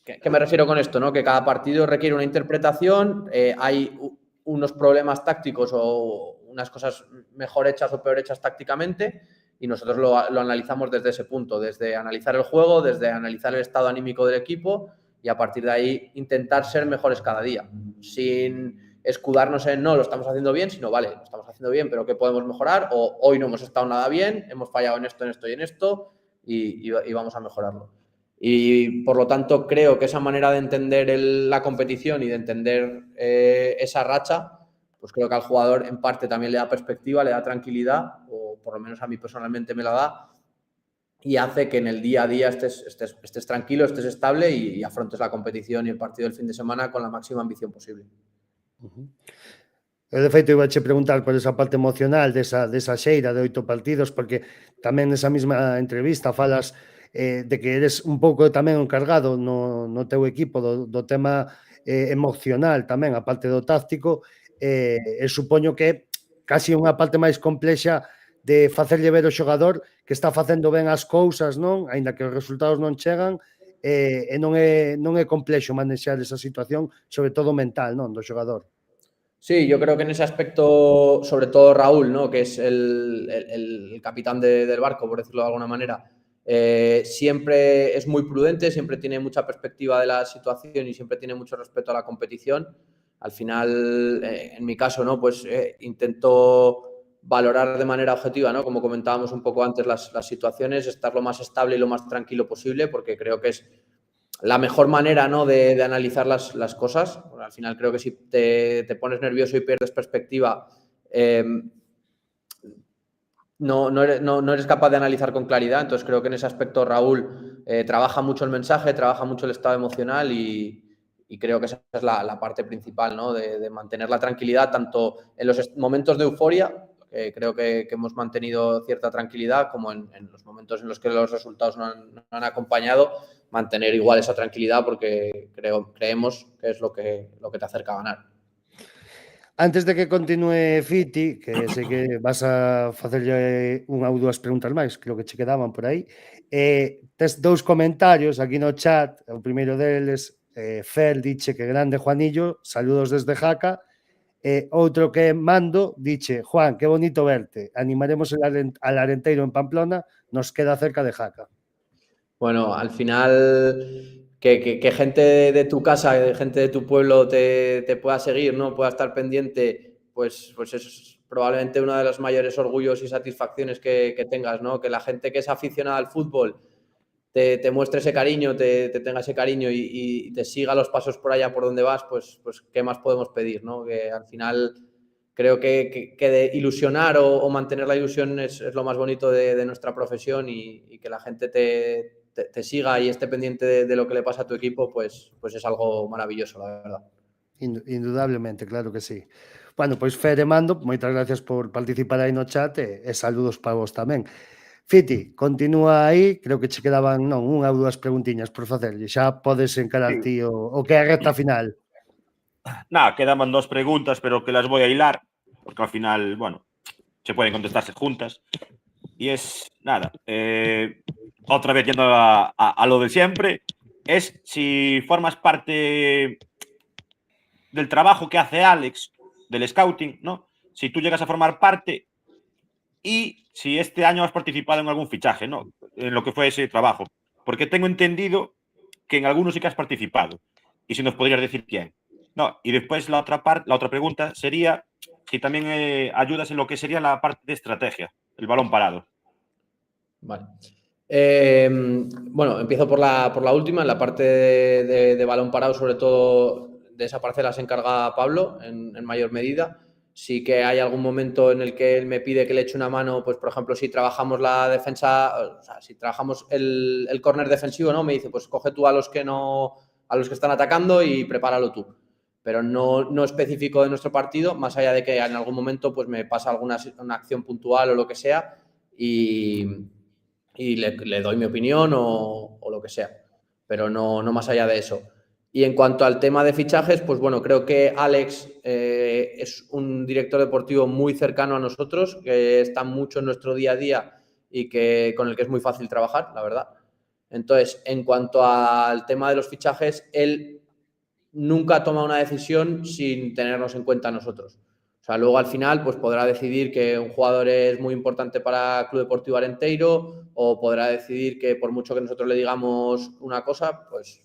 ¿qué me refiero con esto? ¿No? Que cada partido requiere una interpretación, hay unos problemas tácticos o unas cosas mejor hechas o peor hechas tácticamente y nosotros lo analizamos desde ese punto, desde analizar el juego, desde analizar el estado anímico del equipo y a partir de ahí intentar ser mejores cada día, sin escudarnos en no, lo estamos haciendo bien, sino vale, lo estamos haciendo bien, pero ¿qué podemos mejorar? O hoy no hemos estado nada bien, hemos fallado en esto y en esto y vamos a mejorarlo. Y por lo tanto creo que esa manera de entender la competición y de entender esa racha, pues creo que al jugador en parte también le da perspectiva, le da tranquilidad, o por lo menos a mí personalmente me la da, y hace que en el día a día estés tranquilo, estés estable y afrontes la competición y el partido del fin de semana con la máxima ambición posible. Eu, de feito, iba a che preguntar por esa parte emocional desa xeira de 8 partidos, porque tamén nesa mesma entrevista falas de que eres un pouco tamén encargado no teu equipo do tema emocional tamén, a parte do táctico, e supoño que casi unha parte máis complexa de facerlle ver ao xogador que está facendo ben as cousas, non? Aínda que os resultados non chegan, e non é complexo manexar esa situación, sobre todo mental, non, do xogador. Sí, yo creo que en ese aspecto, sobre todo Raúl, ¿no? Que es el capitán del barco, por decirlo de alguna manera, siempre es muy prudente, siempre tiene mucha perspectiva de la situación y siempre tiene mucho respeto a la competición. Al final, en mi caso, ¿no? Pues intento valorar de manera objetiva, ¿no? Como comentábamos un poco antes, las situaciones, estar lo más estable y lo más tranquilo posible, porque creo que es la mejor manera, ¿no? de analizar las cosas. Bueno, al final creo que si te pones nervioso y pierdes perspectiva, no eres capaz de analizar con claridad. Entonces creo que en ese aspecto Raúl trabaja mucho el mensaje, trabaja mucho el estado emocional y creo que esa es la parte principal, ¿no? de mantener la tranquilidad tanto en los momentos de euforia, creo que hemos mantenido cierta tranquilidad, como en los momentos en los que los resultados no han acompañado, mantener igual esa tranquilidad porque creemos que es lo que te acerca a ganar. Antes de que continúe Fiti, que sei que vas a facerlle unha ou dúas preguntas máis, creo que che quedaban por aí, tes dous comentarios aquí no chat, o primeiro deles, Fer diche que grande Juanillo, saludos desde Jaca, outro que Mando diche, Juan, que bonito verte, animaremos al Arenteiro en Pamplona, nos queda cerca de Jaca. Bueno, al final que gente de tu casa, gente de tu pueblo te pueda seguir, ¿no? Pueda estar pendiente, pues es probablemente uno de los mayores orgullos y satisfacciones que tengas, ¿no? Que la gente que es aficionada al fútbol te muestre ese cariño, te tenga ese cariño y te siga los pasos por allá por donde vas, pues ¿qué más podemos pedir, ¿no? Que al final creo que de ilusionar o mantener la ilusión es lo más bonito de nuestra profesión y que la gente te siga y esté pendiente de lo que le pasa a tu equipo, pues es algo maravilloso, la verdad. Indudablemente, claro que sí. Bueno, pois Fer e Mando, moitas gracias por participar aí no chat e saludos para vos tamén. Fiti, continúa aí, creo que che quedaban unha ou dúas preguntiñas por facerlle, xa podes encarar ti o que é a recta final. Nada, quedaban 2 preguntas, pero que las voy a hilar, porque ao final, bueno, se pueden contestarse juntas. Y es, nada, otra vez yendo a lo de siempre, es si formas parte del trabajo que hace Alex, del scouting, ¿no? Si tú llegas a formar parte y si este año has participado en algún fichaje, ¿no? En lo que fue ese trabajo. Porque tengo entendido que en algunos sí que has participado. Y si nos podrías decir quién. No, y después la otra pregunta sería si también ayudas en lo que sería la parte de estrategia, el balón parado. Vale. Bueno, empiezo por la última. En la parte de balón parado, sobre todo de esa parcela se encarga Pablo en mayor medida. Sí que hay algún momento en el que él me pide que le eche una mano, pues por ejemplo, si trabajamos la defensa, o sea, si trabajamos el córner defensivo, ¿no? Me dice, pues coge tú a los que están atacando y prepáralo tú. Pero no específico de nuestro partido, más allá de que en algún momento pues me pasa una acción puntual o lo que sea y le doy mi opinión o lo que sea, pero no más allá de eso. Y en cuanto al tema de fichajes, pues bueno, creo que Alex es un director deportivo muy cercano a nosotros, que está mucho en nuestro día a día y con el que es muy fácil trabajar, la verdad. Entonces, en cuanto al tema de los fichajes, él nunca toma una decisión sin tenernos en cuenta a nosotros. O sea, luego al final pues podrá decidir que un jugador es muy importante para Club Deportivo Arenteiro o podrá decidir que por mucho que nosotros le digamos una cosa, pues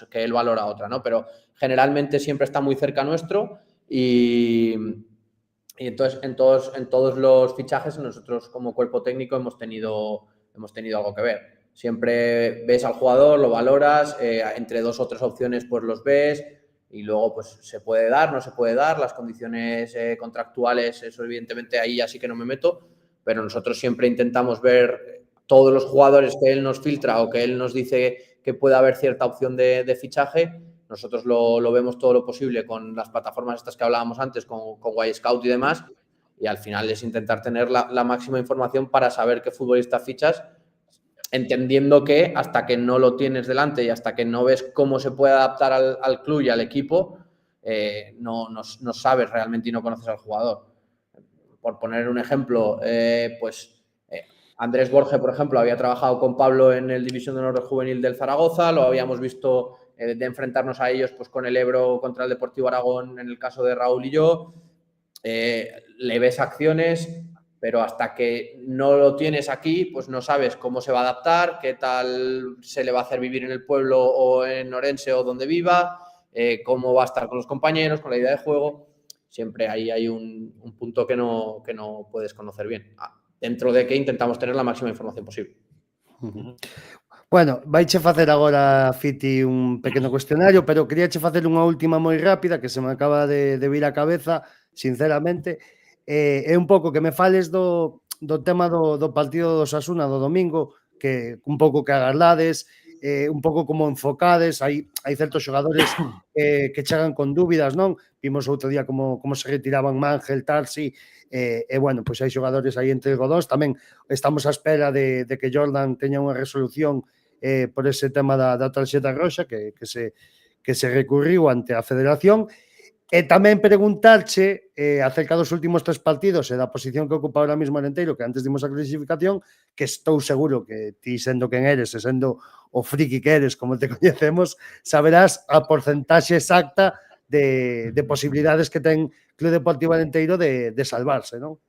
que él valora otra, ¿no? Pero generalmente siempre está muy cerca nuestro y entonces en todos los fichajes nosotros como cuerpo técnico hemos tenido algo que ver. Siempre ves al jugador, lo valoras, entre 2 o 3 opciones pues los ves y luego pues se puede dar, no se puede dar, las condiciones contractuales, eso evidentemente ahí ya sí que no me meto, pero nosotros siempre intentamos ver todos los jugadores que él nos filtra o que él nos dice que puede haber cierta opción de fichaje, nosotros lo vemos todo lo posible con las plataformas estas que hablábamos antes, con Y-Scout y demás, y al final es intentar tener la máxima información para saber qué futbolista fichas, entendiendo que hasta que no lo tienes delante y hasta que no ves cómo se puede adaptar al club y al equipo, no sabes realmente y no conoces al jugador. Por poner un ejemplo, Andrés Borge, por ejemplo, había trabajado con Pablo en el División de Honor Juvenil del Zaragoza, lo habíamos visto de enfrentarnos a ellos pues, con el Ebro contra el Deportivo Aragón en el caso de Raúl y yo. Le ves acciones, pero hasta que no lo tienes aquí, pues no sabes cómo se va a adaptar, qué tal se le va a hacer vivir en el pueblo o en Orense o donde viva, cómo va a estar con los compañeros, con la idea de juego. Siempre ahí hay un punto que no puedes conocer bien, dentro de que intentamos tener la máxima información posible. Bueno, vaiche facer agora, Fiti, un pequeno cuestionario, pero queríache facer unha última moi rápida que se me acaba de vir á cabeza, sinceramente. É un pouco que me fales do tema do partido do Osasuna do domingo, que un pouco que agardades, un pouco como enfocades, hai certos xogadores que chegan con dúbidas, non? Vimos outro día como se retiraban Mangel, Tarsi, bueno, pois hai xogadores aí entre godóns, tamén estamos á espera de que Jordan teña unha resolución por ese tema da tarxeta roxa que se recurriu ante a Federación. E tamén preguntarche acerca dos últimos 3 partidos e da posición que ocupa ahora mismo Arenteiro, que antes dimos a clasificación, que estou seguro que ti sendo quen eres e sendo o friki que eres, como te coñecemos, saberás a porcentaxe exacta de posibilidades que ten Club Deportivo Arenteiro de salvarse, non?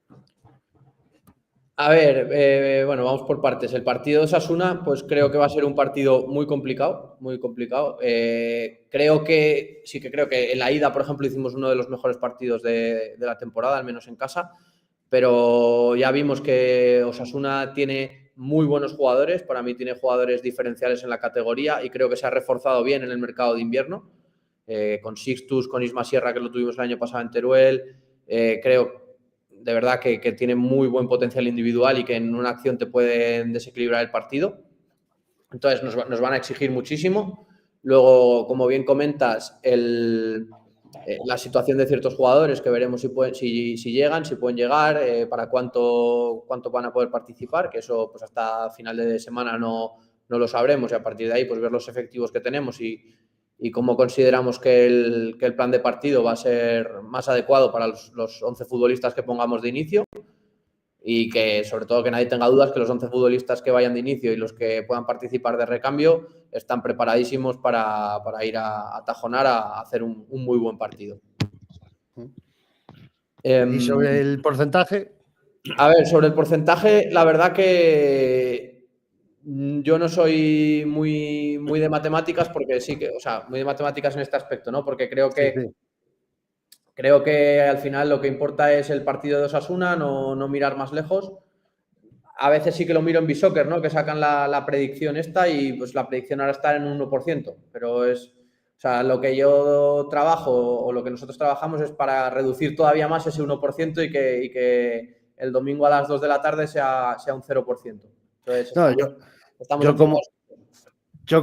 A ver, bueno, vamos por partes. El partido de Osasuna, pues creo que va a ser un partido muy complicado, muy complicado. Creo que en la ida, por ejemplo, hicimos uno de los mejores partidos de la temporada, al menos en casa, pero ya vimos que Osasuna tiene muy buenos jugadores, para mí tiene jugadores diferenciales en la categoría y creo que se ha reforzado bien en el mercado de invierno, con Sixtus, con Isma Sierra, que lo tuvimos el año pasado en Teruel, creo de verdad que tiene muy buen potencial individual y que en una acción te pueden desequilibrar el partido. Entonces nos van a exigir muchísimo. Luego, como bien comentas, la situación de ciertos jugadores que veremos si llegan, si pueden llegar, para cuánto van a poder participar, que eso pues hasta final de semana no lo sabremos y a partir de ahí pues ver los efectivos que tenemos y cómo consideramos que el plan de partido va a ser más adecuado para los 11 futbolistas que pongamos de inicio. y que sobre todo que nadie tenga dudas que los 11 futbolistas que vayan de inicio y los que puedan participar de recambio están preparadísimos para ir a Tajonar a hacer un muy buen partido. ¿Y sobre el porcentaje? A ver, sobre el porcentaje, la verdad que yo no soy muy de matemáticas porque sí que, o sea, muy de matemáticas en este aspecto, ¿no? Porque creo que al final lo que importa es el partido de Osasuna, no mirar más lejos. A veces sí que lo miro en Bisoccer, ¿no? Que sacan la predicción esta y pues la predicción ahora está en un 1%, pero es, o sea, lo que yo trabajo o lo que nosotros trabajamos es para reducir todavía más ese 1% y que el domingo a las 2 de la tarde sea un 0%. Entonces, yo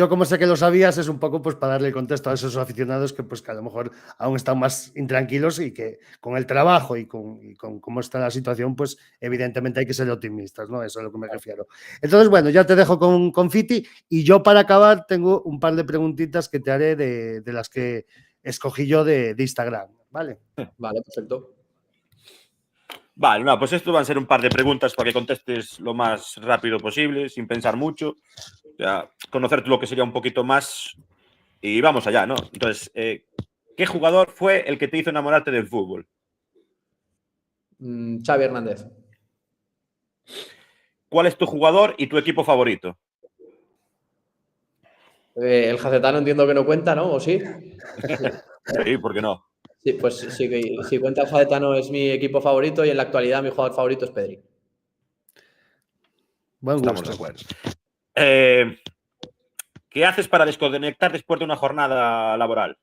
como sé que lo sabías, es un poco pues para darle contexto a esos aficionados que pues que a lo mejor aún están más intranquilos y que con el trabajo y con cómo está la situación, pues evidentemente hay que ser optimistas, ¿no? Eso es a lo que me refiero. Entonces, bueno, ya te dejo con Fiti y yo para acabar tengo un par de preguntitas que te haré de las que escogí yo de Instagram, ¿vale? Vale, perfecto. Vale, no, pues esto van a ser un par de preguntas para que contestes lo más rápido posible, sin pensar mucho, ya, conocerte lo que sería un poquito más y vamos allá, ¿no? Entonces, ¿qué jugador fue el que te hizo enamorarte del fútbol? Xavi Hernández. ¿Cuál es tu jugador y tu equipo favorito? El Jacetano entiendo que no cuenta, ¿no? ¿O sí? Sí, ¿por qué no? Sí, pues sí, si cuenta el Jacetano es mi equipo favorito y en la actualidad mi jugador favorito es Pedri. Buen gusto. Estamos de acuerdo. ¿Qué haces para desconectar después de una jornada laboral?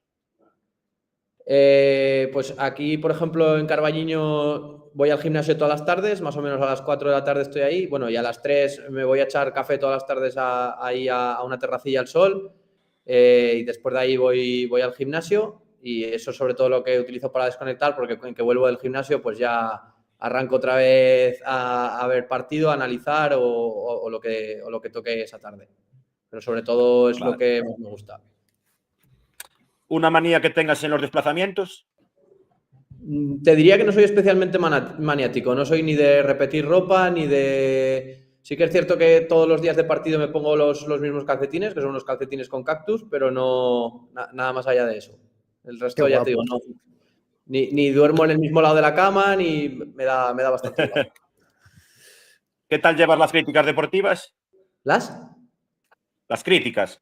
Pues aquí, por ejemplo, en Carballiño voy al gimnasio todas las tardes, más o menos a las 4 de la tarde estoy ahí. Bueno, y a las 3 me voy a echar café todas las tardes ahí a una terracilla al sol. Y después de ahí voy al gimnasio. Y eso es sobre todo lo que utilizo para desconectar, porque en que vuelvo del gimnasio, pues ya arranco otra vez a ver partido, a analizar o lo que toque esa tarde. Pero sobre todo es lo que más me gusta. ¿Una manía que tengas en los desplazamientos? Te diría que no soy especialmente maniático. No soy ni de repetir ropa, ni de... Sí que es cierto que todos los días de partido me pongo los mismos calcetines, que son unos calcetines con cactus, pero no nada más allá de eso. El resto, ya te digo, no. Ni duermo en el mismo lado de la cama, ni me da bastante igual. ¿Qué tal llevas las críticas deportivas? ¿Las? Las críticas.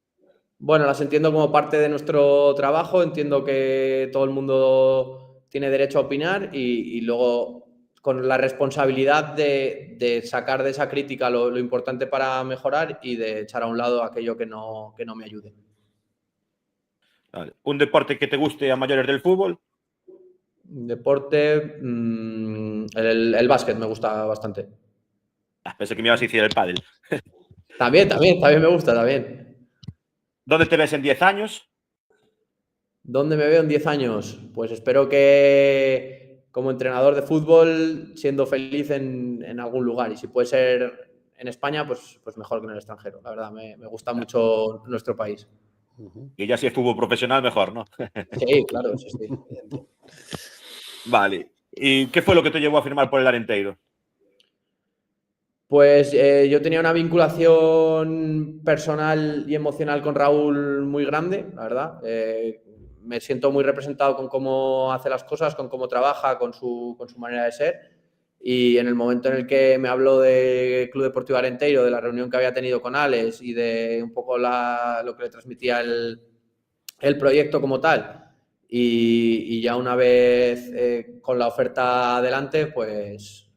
Bueno, las entiendo como parte de nuestro trabajo. Entiendo que todo el mundo tiene derecho a opinar y luego con la responsabilidad de sacar de esa crítica lo importante para mejorar y de echar a un lado aquello que no me ayude. Vale. ¿Un deporte que te guste a mayores del fútbol? Deporte, el básquet me gusta bastante. Pensé que me ibas a decir el pádel. También me gusta, también. ¿Dónde te ves en 10 años? ¿Dónde me veo en 10 años? Pues espero que como entrenador de fútbol, siendo feliz en algún lugar. Y si puede ser en España, pues mejor que en el extranjero. La verdad, me gusta mucho nuestro país. Y ya si es fútbol profesional, mejor, ¿no? Sí, claro, sí. Vale. ¿Y qué fue lo que te llevó a firmar por el Arenteiro? Pues yo tenía una vinculación personal y emocional con Raúl muy grande, la verdad. Me siento muy representado con cómo hace las cosas, con cómo trabaja, con su manera de ser. Y en el momento en el que me habló de Club Deportivo Arenteiro, de la reunión que había tenido con Alex y de un poco lo que le transmitía el proyecto como tal, y ya una vez con la oferta adelante, pues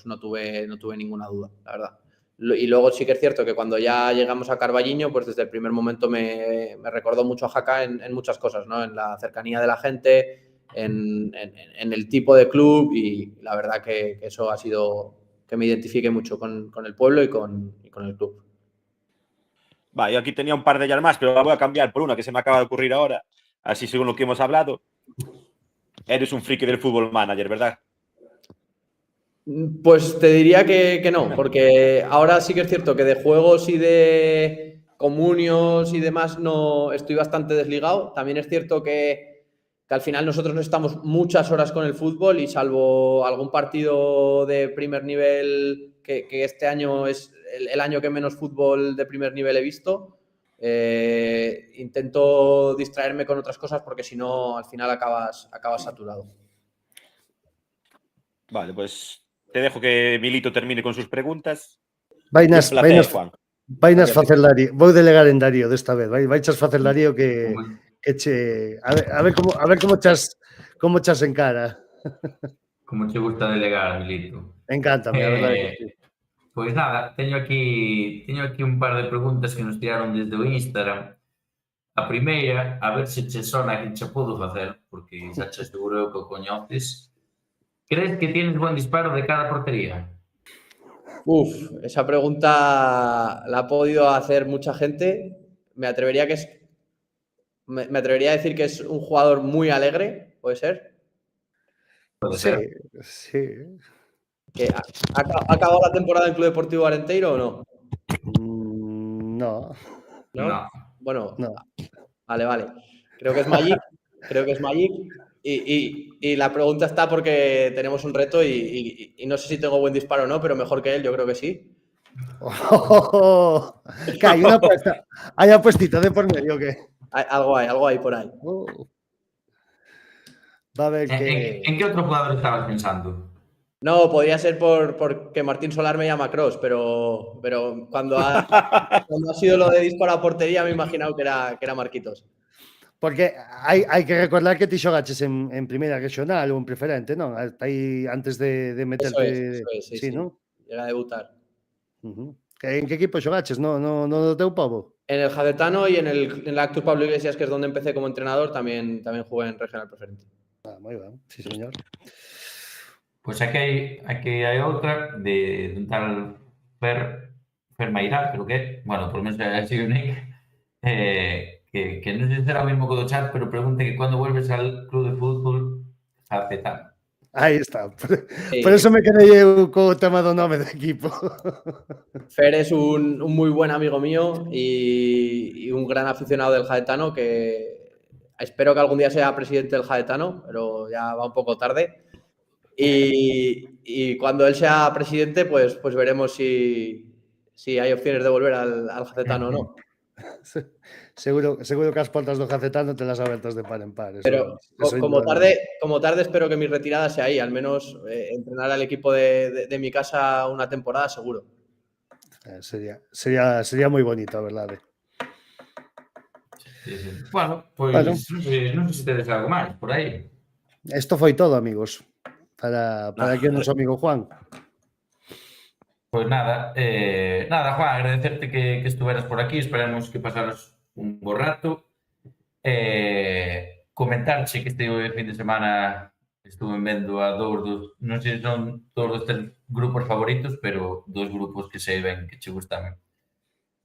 no tuve ninguna duda, la verdad. Y luego sí que es cierto que cuando ya llegamos a Carballiño, pues desde el primer momento me recordó mucho a Jaca en muchas cosas, ¿no? En la cercanía de la gente, en el tipo de club, y la verdad que eso ha sido que me identifique mucho con el pueblo y con el club. Vale, yo aquí tenía un par de ellas más, pero la voy a cambiar por una que se me acaba de ocurrir ahora, así según lo que hemos hablado. Eres un friki del fútbol manager, ¿verdad? Pues te diría que no, porque ahora sí que es cierto que de juegos y de comunios y demás no estoy bastante desligado. También es cierto que que al final nosotros no estamos muchas horas con el fútbol y salvo algún partido de primer nivel, que este año es el año que menos fútbol de primer nivel he visto, intento distraerme con otras cosas porque si no al final acabas saturado. Vale, pues te dejo que Milito termine con sus preguntas. Vainas, Un placer, Juan. vainas facer Darío. Vou delegar en Darío desta vez. Vaichas facer Darío que che a ver como chas en cara. Como te gusta delegar, Milito. Encántame, a verdade que sí. Pois nada, teño aquí un par de preguntas que nos tiraron desde o Instagram. A primeira, a ver se che sona que che podo facer, porque xa che aseguro eu que o coñeces. Crees que tienes buen disparo de cada portería? Esa pregunta la ha podido hacer mucha gente. Me atrevería a decir que es un jugador muy alegre, ¿puede ser? Pode Sí, ser. sí. ¿Que ha acabado la temporada en Club Deportivo Arenteiro o no? No. No. Bueno, No. vale. Creo que es Magic. Y la pregunta está porque tenemos un reto y no sé si tengo buen disparo o no, pero mejor que él, yo creo que sí. Que hay una apuesta. Hay apuestita de por medio que. Algo hay por ahí. Va a ver que. En que outro jugador estabas pensando? No, podría ser porque Martín Solar me llama Cross, pero cuando ha sido lo de disparo a portería me he imaginado que era Marquitos. Porque hai que recordar que ti xogaches en primeira regional ou en preferente, non? Hasta aí antes de meterte. Eso es, sí. Non? Llega a debutar. En que equipo xogaches? No do teu pobo? En el Jadetano y en el Actus Pablo Iglesias, que es donde empecé como entrenador, también jugué en regional preferente. Moi ben, sí señor. Pois aquí hai outra de un tal Fermairat, creo que, bueno, por menos é así o nick, que non sei se será o mismo que o do chat, pero pregunta que cando vuelves al club de fútbol Jacetano. Aí está. Sí. Por eso me quedei eu co tema do nome do equipo. Fer es un muy buen amigo mío y un gran aficionado del Jadetano que espero que algún día sea presidente del Jadetano, pero ya va un poco tarde. Y cuando él sea presidente, pues veremos si hay opciones de volver al Jacetano o no. Seguro que as portas do Jacetano te las abertas de par en par. Pero como tarde espero que mi retirada sea ahí, al menos entrenar al equipo de mi casa una temporada seguro. Sería moi bonito, a verdade. Sí. Bueno, pois non sei se tedes algo máis por aí. Isto foi todo, amigos. Para aquí o noso amigo Juan. Pois nada, Juan, agradecerte que estuveras por aquí, esperamos que pasaras un bo rato. Comentarche que este fin de semana estuve vendo a dous non sei se son todos os tres grupos favoritos, pero dos grupos que se ven que che gustan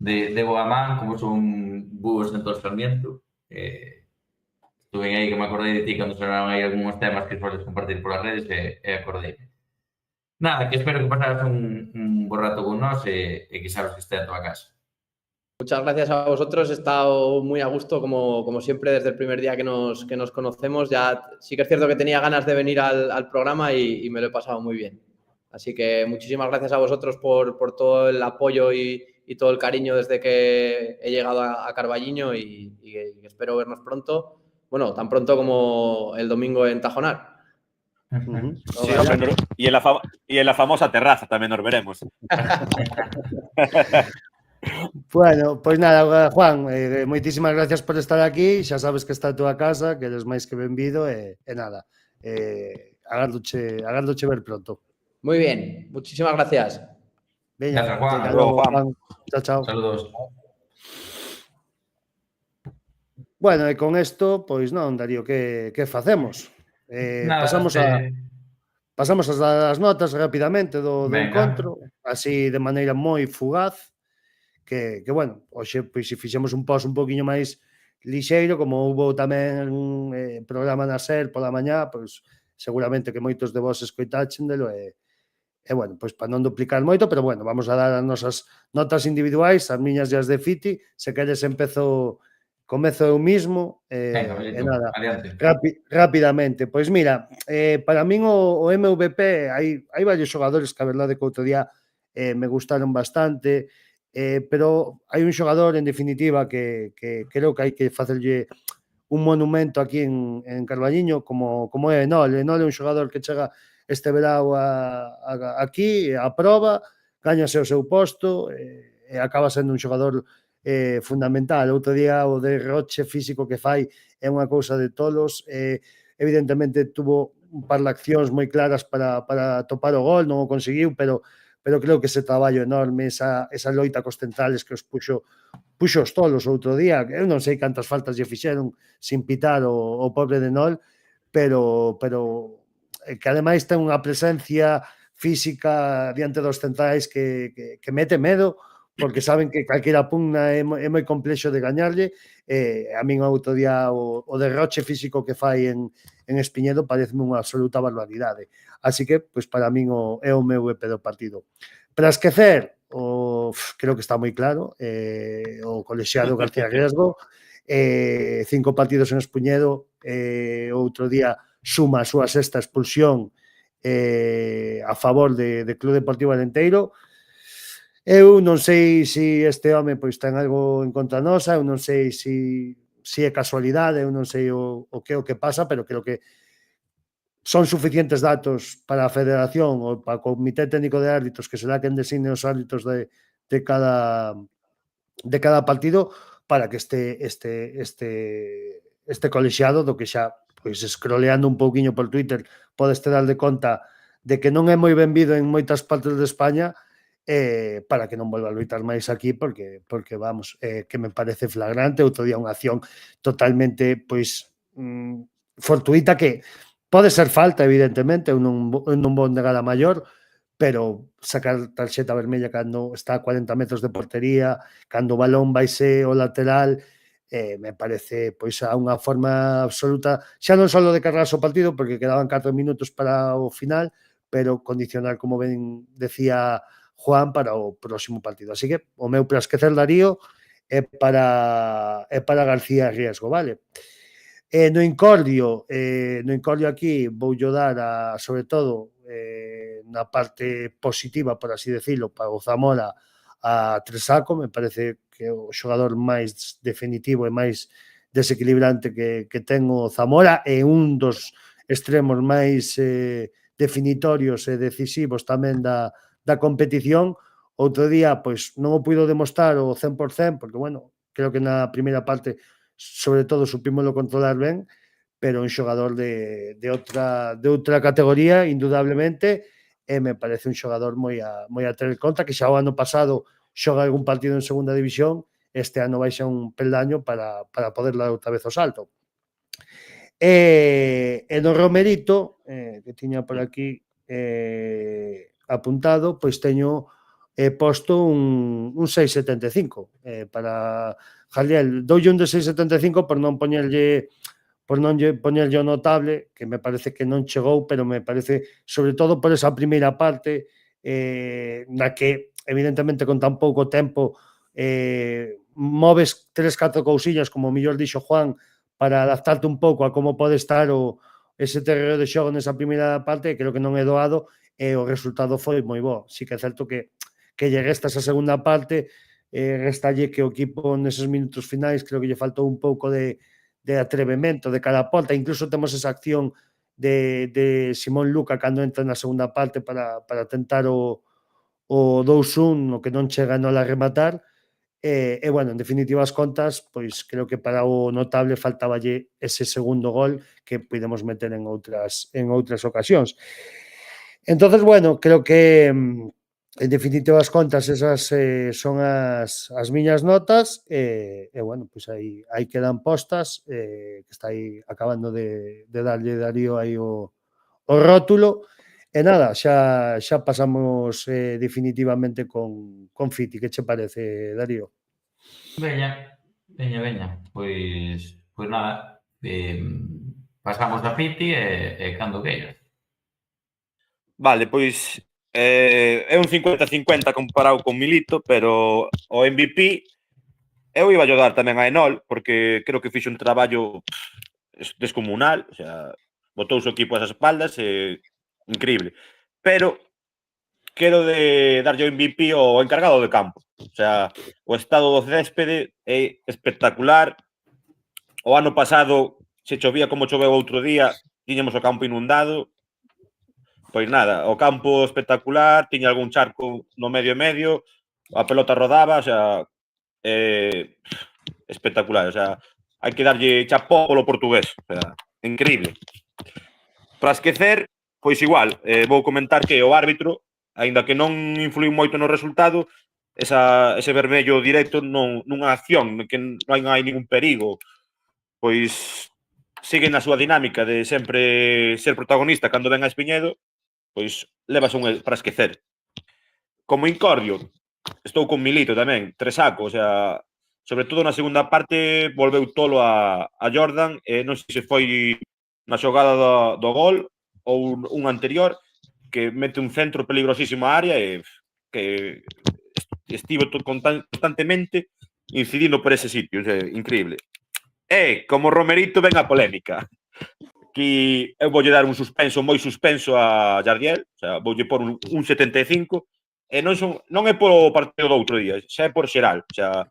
de boa man, como son Búhos en Tor Sarmiento. Estuve aí que me acordei de ti cando sonaron aí algúns temas que sueles compartir polas redes e acordei. Nada, que espero que pasaras un bo rato con nós e que sabes que estea a tua casa. Muchas gracias a vosotros, he estado muy a gusto como siempre desde el primer día que nos conocemos. Ya sí que es cierto que tenía ganas de venir al programa y me lo he pasado muy bien. Así que muchísimas gracias a vosotros por todo el apoyo y todo el cariño desde que he llegado a Carballiño y espero vernos pronto. Bueno, tan pronto como el domingo en Tajonar. Sí, hombre, y en la famosa terraza tamén nos veremos. Bueno, pois nada, Juan, moitísimas gracias por estar aquí, xa sabes que está a tua casa, que eres máis que benvido e nada, agardoche ver pronto. Muy bien, muchísimas gracias. Veña, Gracias, Juan. hasta logo, Juan. Chao. Saludos. Bueno, e con isto, pois non, Darío, que facemos? Pasamos as notas rapidamente do encontro, así de maneira moi fugaz, que bueno, hoxe pois se fixemos un post un poquinho máis lixeiro, como houbo tamén programa na SER pola mañá, pois seguramente que moitos de vos escoitáchendelo e bueno, pois para non duplicar moito, pero bueno, vamos a dar as nosas notas individuais, as miñas e as de Fiti, se queres empezo comezo eu mismo, Venga, e Melito, nada, adiante. rapidamente. Pois mira, para min o MVP hai varios xogadores que a verdade que outro día me gustaron bastante, pero hai un xogador en definitiva que creo que hai que facerlle un monumento aquí en Carballiño como é Enol. Enol é un xogador que chega este verao aquí, a proba, gañase o seu posto e acaba sendo un xogador fundamental. Outro día o derroche físico que fai é unha cousa de tolos. Evidentemente tuvo un par de accións moi claras para topar o gol, non o conseguiu, pero creo que ese traballo enorme, esa loita cos centrales que os puxo os tolos outro día. Eu non sei cantas faltas lle fixeron sin pitar o pobre de Nol, pero que ademais ten unha presencia física diante dos centrais que mete medo, porque saben que calquera pugna é moi complexo de gañarlle. A min outro día o derroche físico que fai en Espiñedo parece unha absoluta barbaridade. Así que, pois para min é o meu EP do partido. Para esquecer, creo que está moi claro, o colexiado García Riesgo, 5 partidos en Espuñedo, outro día suma a súa sexta expulsión a favor de Club Deportivo Alenteiro. Eu non sei se este home pois ten algo en contra nosa, eu non sei se é casualidade, eu non sei o que pasa, pero creo que son suficientes datos para a Federación ou para o Comité Técnico de Árbitros, que será quen designe os árbitros de cada partido, para que este colexiado do que xa, pois, scrolleando un pouquiño por Twitter, podes te dar de conta de que non é moi benvido en moitas partes de España, para que non volva a loitar máis aquí, porque vamos, que me parece flagrante. Outro día unha acción totalmente, pois, fortuita, que pode ser falta, evidentemente, eu non vou negar a maior, pero sacar tarxeta vermella cando está a 40 metros de portería, cando o balón vaise ao lateral, me parece pois a unha forma absoluta, xa non só de cargarse o partido, porque quedaban 4 minutos para o final, pero condicionar, como ben decía Juan, para o próximo partido. Así que o meu para esquecer, Darío, é para García Riesgo, vale? No Incordio aquí vou dar sobre todo na parte positiva, por así decirlo, para o Zamora, a Tresaco. Me parece que o xogador máis definitivo e máis desequilibrante que ten o Zamora, e un dos extremos máis definitorios e decisivos tamén da competición. Outro día, pois, non o puido demostrar o 100%, porque, bueno, creo que na primeira parte, sobre todo, supímoslo controlar ben, pero un xogador de outra categoría, indudablemente, e me parece un xogador moi a ter en conta, que xa o ano pasado xoga algún partido en segunda división, este ano vai xa un peldaño para poder dar outra vez o salto. E no Romerito, que tiña por aquí apuntado, pois teño posto un 6,75 para Jaliel. Doulle un de 6,75 por non poñerlle o notable, que me parece que non chegou, pero me parece, sobre todo por esa primeira parte, na que, evidentemente, con tan pouco tempo, moves 3-4 cousiñas, como mellor dixo Juan, para adaptarte un pouco a como pode estar ese terreo de xogo nesa primeira parte. Creo que non é doado, e o resultado foi moi bo. Sí que é certo que lle resta esa segunda parte, restalle que o equipo neses minutos finais creo que lle faltou un pouco de atrevemento de cada porta. Incluso temos esa acción de Simón Luca cando entra na segunda parte para tentar o 2-1, o que non chega non a rematar. E, bueno, en definitiva as contas, pois creo que para o notable faltaballe ese segundo gol que podemos meter en outras ocasións. Entonces, bueno, creo que en definitiva as contas esas son as miñas notas, e bueno, pois aí quedan postas, que está aí acabando de darlle Darío aí o rótulo. E nada, xa pasamos definitivamente con Fiti. Que che parece, Darío? Veña. Pois nada, pasamos a Piti e cando queiras. Vale, pois é un 50-50 comparado con Milito, pero o MVP eu iba a ayudar tamén a Enol, porque creo que fixo un traballo descomunal, o sea, botou o seu equipo ás espaldas, increíble. Pero quero de darlle o MVP ao encargado de campo. O sea, o estado do céspede é espectacular. O ano pasado, se chovía como choveu outro día, tiñamos o campo inundado. Pois nada, o campo espectacular, tiña algún charco no medio, a pelota rodaba, o sea, espectacular, o sea, hai que darlle chapó polo portugués, o sea, increíble. Para esquecer, pois igual, vou comentar que o árbitro, aínda que non influíu moito no resultado, ese vermello directo nunha acción que non hai ningún perigo, pois sigue na súa dinámica de sempre ser protagonista cando ven a Espiñedo, pois levas para esquecer. Como incordio, estou con Milito tamén, Tresaco, o sea, sobre todo na segunda parte volveu tolo a Jordan, non sei se foi na xogada do gol ou un anterior, que mete un centro peligrosísimo á área e que estivo constantemente incidindo por ese sitio, o sea, increíble. E, como Romerito, ven a polémica. Que eu voulle dar un suspenso, moi suspenso a Jardiel, o sea, voulle por un 75, e non é polo partido do outro día, xa é por xeral, o sea,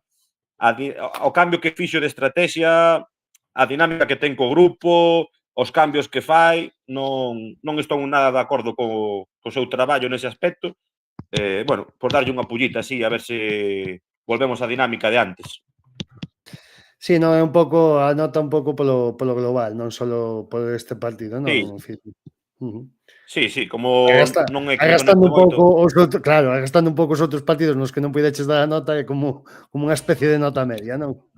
o cambio que fixo de estrategia, a dinámica que ten co grupo, os cambios que fai, non estou nada de acordo co seu traballo nese aspecto. Bueno, por darlle unha pullita así, a ver se volvemos á dinámica de antes. Sí, non é un pouco, a nota un pouco polo global, non só por este partido, non? Sí. Sí, como non é que agastando un pouco os outros, claro, agastando un pouco os outros partidos nos que non puideches dar a nota, é como unha especie de nota media, non?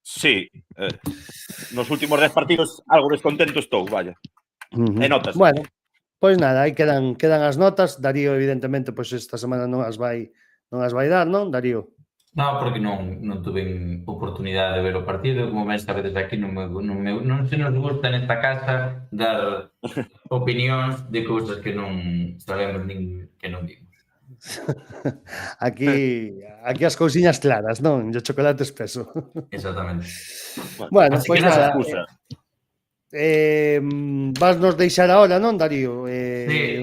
Sí, nos últimos 10 partidos algo descontento estou, vaya. E notas. Bueno, pois nada, aí quedan as notas. Darío, evidentemente, pois esta semana non as vai dar, non, Darío? No, porque non tuve oportunidade de ver o partido, como ben sabedes aquí non se nos gusta nesta casa dar opinións de cousas que non sabemos nin que non vimos. Aquí as cousiñas claras, non? E o chocolate espeso. Exactamente. Bueno, pois nada. Vas nos deixar ahora, non, Darío? Sí.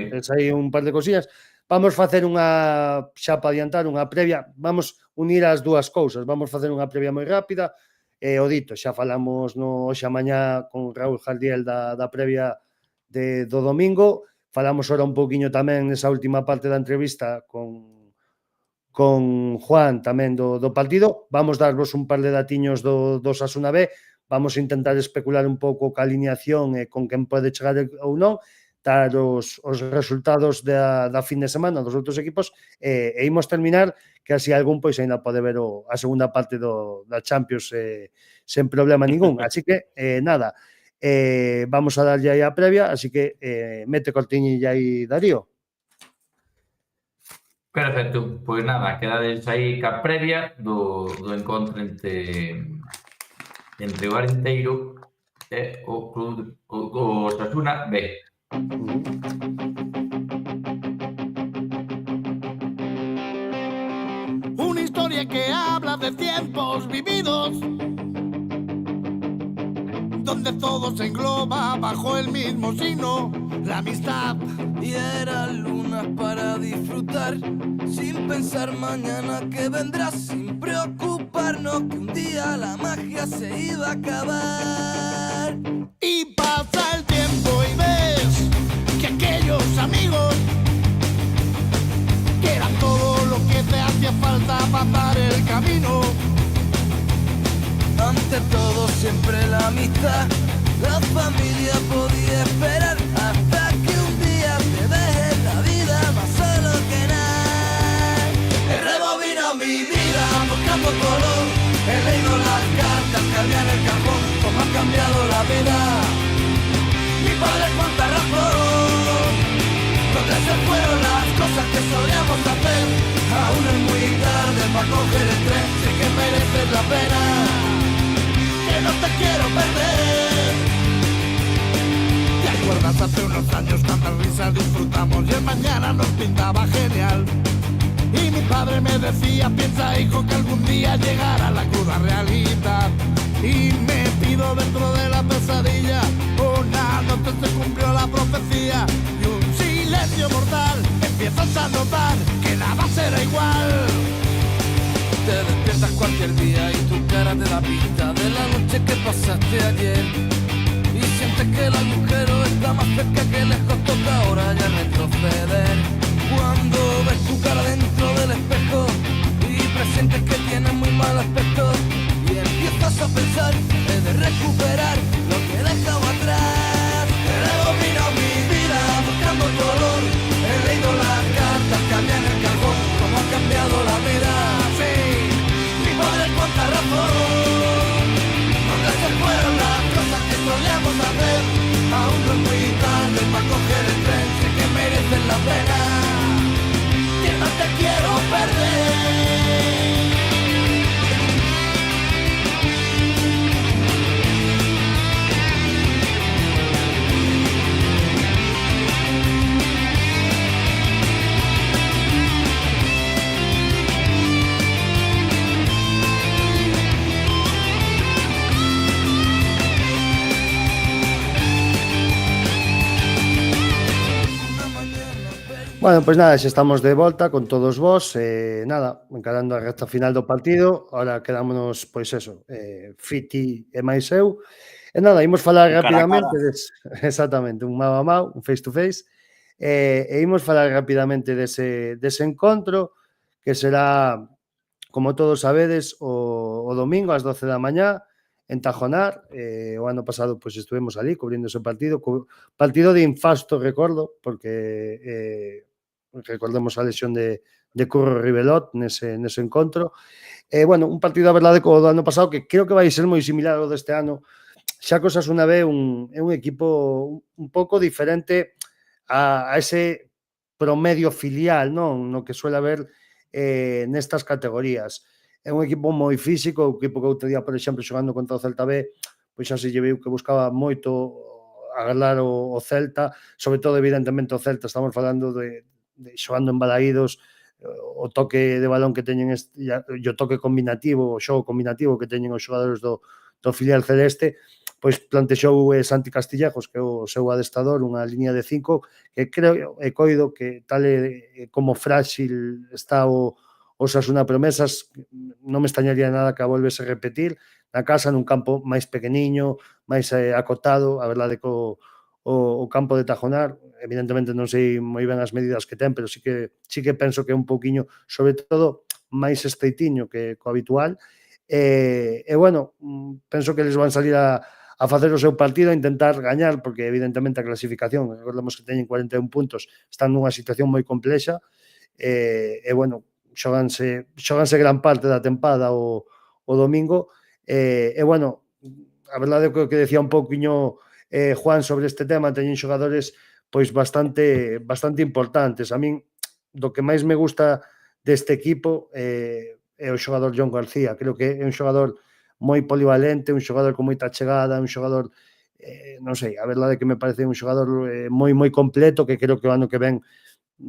Tens aí un par de cosillas. Vamos facer xa para adiantar, unha previa. Vamos unir as dúas cousas. Vamos facer unha previa moi rápida. O dito, xa falamos hoxe a mañá con Raúl Jardiel da previa do domingo. Falamos ora un pouquiño tamén nesa última parte da entrevista con Juan tamén do partido. Vamos darvos un par de datiños do Osasuna B. Vamos a intentar especular un pouco ca alineación e con quen pode chegar ou non, dar os resultados da fin de semana dos outros equipos e imos terminar que así algún pois ainda pode ver a segunda parte da Champions sen problema ningún. Así que, nada, vamos a darlle aí a previa, así que mete cortiñilla aí, Darío. Perfecto, pois nada, quedades aí ca previa do encontro entre o Arenteiro e o Club o Osasuna B. Una historia que habla de tiempos vividos, donde todo se engloba bajo el mismo signo, la amistad. Y eran lunas para disfrutar, sin pensar mañana que vendrá, sin preocuparnos que un día la magia se iba a acabar. Y pasa el tiempo y ves que aquellos amigos que eran todo lo que te hacía falta para dar el camino. Ante todo siempre la amistad, la familia podía esperar hasta que un día te dejes la vida más solo que nada. He rebobinado mi vida buscando color, he leído las cartas que había en el cajón, como ha cambiado la vida. Mi padre cuánta razón, donde se fueron las cosas que solíamos hacer. Aún es muy tarde para coger el tren, sé que mereces la pena, que no te quiero perder. ¿Te acuerdas hace unos años cuántas risas disfrutamos y el mañana nos pintaba genial? Y mi padre me decía, piensa hijo que algún día llegará la cruda realidad. Y me pido dentro de la pesadilla, una noche se cumplió la profecía. Y un silencio mortal, empiezas a notar que nada será igual. Te despiertas cualquier día y tu cara te da pinta de la noche que pasaste ayer. Y sientes que el agujero está más cerca que lejos, toca ahora ya retroceder. Cuando ves tu cara dentro del espejo y presientes que tienes muy mal aspecto, y empiezas a pensar, he de recuperar lo que he dejado atrás. He dominado mi vida buscando color, he leído las cartas, cambian el cajón, como ha cambiado la vida. Sí, mi padre cuánta razón, donde se fueron las cosas que solíamos hacer. Aún no es muy tarde para coger el tren, sé que merecen la pena, que no te quiero perder. Bueno, pois nada, xa estamos de volta con todos vos, nada, encarando a recta final do partido, ahora quedámonos, pois eso, Fiti e máis eu, e nada, imos falar Un cara a rapidamente cara. exactamente, un mao a mao, un face to face, e imos falar rapidamente dese encontro, que será, como todos sabedes, o domingo ás 12 da mañá, en Tajonar. O ano pasado pois estuvemos ali cubrindo ese partido, partido de infasto recordo, porque recordemos a lesión de Curro Rivelot nese encontro. Bueno, un partido, a verdade, co do ano pasado, que creo que vai ser moi similar ao deste ano. Xa que o Osasuna B é un equipo un pouco diferente a ese promedio filial, non? No que suele haber nestas categorías. É un equipo moi físico, o equipo que outro día, por exemplo, xogando contra o Celta B, pois xa se lle viu que buscaba moito agarrar o Celta, sobre todo, evidentemente, o Celta, estamos falando de xogando en Balaídos, o toque de balón que teñen e o toque combinativo, o xogo combinativo que teñen os xogadores do filial celeste, pois plantexou Santi Castillejos, que é o seu adestador, unha liña de 5, que creo e coido que tal como frágil está o Osasuna Promesas, non me extrañaría nada que a volvese a repetir na casa, nun campo máis pequeniño, máis acotado. A verdade que o campo de Tajonar, evidentemente non sei moi ben as medidas que ten, pero sí que penso que é un pouquiño, sobre todo, máis estreitiño que co habitual. E bueno, penso que eles van salir a facer o seu partido, a intentar gañar, porque evidentemente a clasificación, recordemos que teñen 41 puntos, están nunha situación moi complexa, e bueno, xoganse gran parte da tempada o domingo, e bueno, a verdade é que o que decía un pouquiño Juan sobre este tema, teñen xogadores pois bastante importantes. A min, do que máis me gusta deste equipo é o xogador Jon García. Creo que é un xogador moi polivalente, un xogador con moita chegada, un xogador, non sei, a verdade é que me parece un xogador moi completo, que creo que o ano que ven,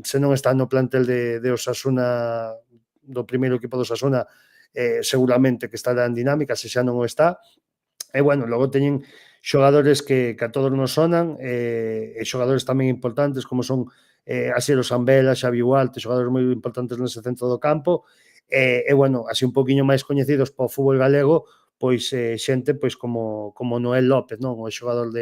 se non está no plantel de Osasuna, do primeiro equipo do Osasuna, seguramente que estará en dinámica, se xa non o está. E bueno, logo teñen xogadores que a todos nos sonan, e xogadores tamén importantes como son Asier Sambela, Xavi Hualte, xogadores moi importantes nese centro do campo, e bueno, así un poquinho máis coñecidos po fútbol galego, pois xente pois como Noel López, non? O xogador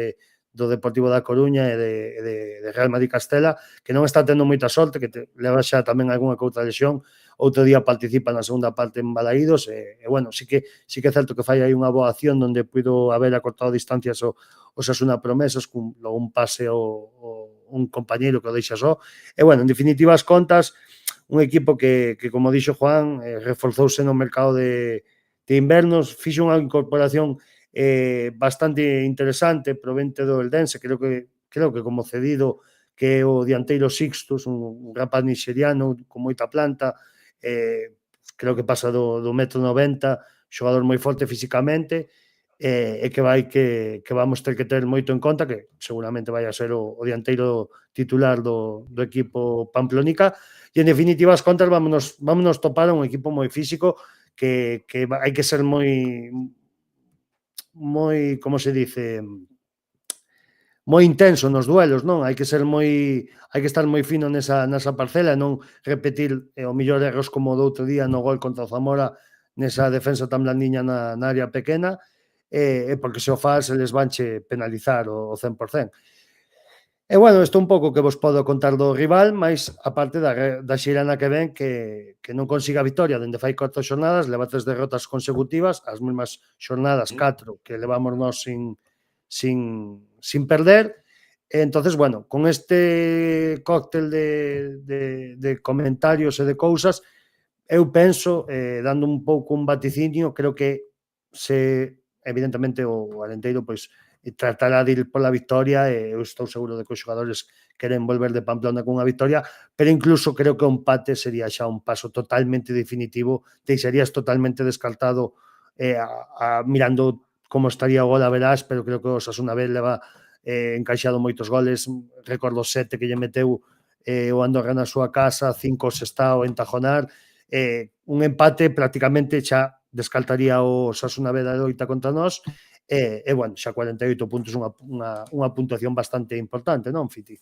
do Deportivo da Coruña e de Real Madrid Castela, que non está tendo moita sorte, que leva xa tamén algunha coutra lesión. Outro día participa na segunda parte en Balaídos, e bueno, sí que é certo que fai aí unha boa acción onde puido haber acortado distancias o Osasuna Promesas, con logo un pase un compañeiro que o deixa só. E bueno, en definitiva, as contas, un equipo que como dixo Juan, reforzouse no mercado de invernos, fixo unha incorporación bastante interesante, provente do Eldense, creo que como cedido, que é o dianteiro Sixtus, un rapaz nixeriano con moita planta, creo que pasa do 1,90 m, xogador moi forte físicamente, e que vamos ter que ter moito en conta, que seguramente vai a ser o dianteiro titular do equipo pamplónica, e en definitiva as contas vámonos topar a un equipo moi físico que hai que ser moi, como se dice, moi intenso nos duelos, non? Hai que estar moi fino nesa parcela e non repetir o millor erros como o do outro día no gol contra o Zamora, nesa defensa tan blandiña na área pequena, porque se o faz eles vanche penalizar o 100%. E bueno, isto un pouco que vos podo contar do rival, máis a parte da xirana que ven que non consiga a vitoria dende fai 4 xornadas, leva 3 derrotas consecutivas, as mesmas xornadas 4 que levamos nós sin perder. Entonces, bueno, con este cóctel de comentarios e de cousas, eu penso, dando un pouco un vaticinio, creo que evidentemente o Arenteiro pois tratará de ir pola victoria, e eu estou seguro de que os xogadores queren volver de Pamplona con unha victoria, pero incluso creo que o empate sería xa un paso totalmente definitivo, deixarías totalmente descartado, mirando como estaría o gol a verás, pero creo que o Osasuna B leva encaixado moitos goles, recordo 7 que lle meteu o Andorra na súa casa, 5 se está o en Tajonar, un empate prácticamente xa descartaría o Osasuna B da loita contra nós, e bueno, xa 48 puntos unha puntuación bastante importante, non, Fiti?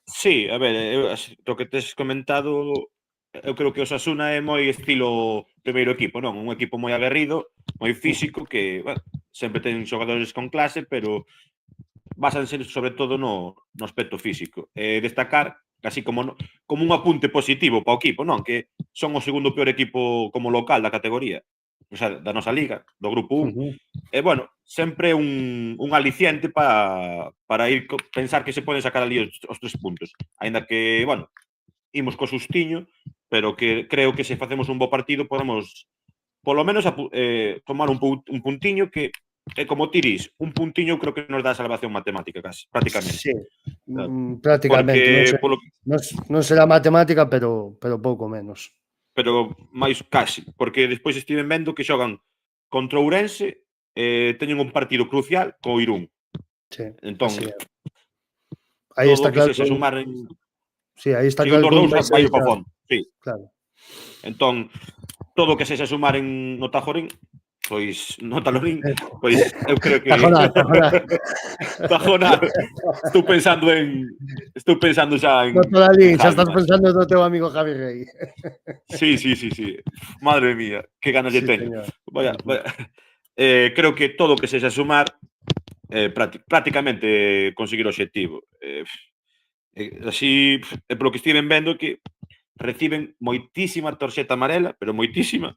Sí, a ver, do que tes comentado, eu creo que o Osasuna é moi estilo primeiro equipo, non? Un equipo moi aguerrido, moi físico, que, bueno, sempre ten xogadores con clase, pero basanse sobre todo no aspecto físico. Destacar, así como un apunte positivo para o equipo, non? Que son o segundo peor equipo como local da categoría, o sea, da nosa liga, do grupo 1. E, bueno, sempre un aliciente para pensar que se poden sacar ali os 3 puntos. Aínda que, bueno, imos co sustiño, pero que creo que se facemos un bo partido podemos, polo menos, tomar un puntiño que, como tirís, un puntiño creo que nos dá salvación matemática, casi, prácticamente. Sí, prácticamente. Non será matemática, pero pouco menos. Pero máis casi, porque despois estiven vendo que xogan contra Ourense, teñen un partido crucial co Irún. Sí, entón, aí está claro que se sumar sí, aí está claro claro que vai para o fondo, sí. Claro. Entón, todo o que sexa sumar no Tajorín, pois no Talorín, pois eu creo que Tajonar. Estou pensando xa en no Talorín, xa estás pensando no teu amigo Javi Rey. Sí. Madre mía, que ganas lle teño. Vaya. Creo que todo o que sexa sumar, prácticamente conseguir o obxectivo. Así, polo que estiven vendo que reciben moitísima tarxeta amarela, pero moitísima.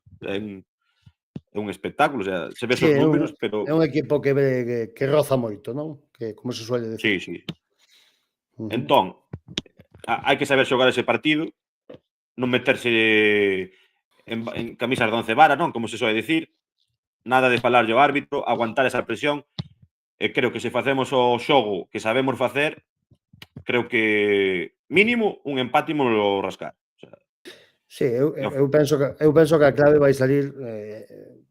É un espectáculo, o sea, se ves os números, pero... É un equipo que roza moito, non? Que, como se suele decir. Sí. Entón, hai que saber xogar ese partido, non meterse en camisas de 11 varas, non? Como se suele decir, nada de falarlle ao árbitro, aguantar esa presión, e creo que se facemos o xogo que sabemos facer, creo que mínimo un empate imolo rascar. Sí, eu penso que a clave vai salir,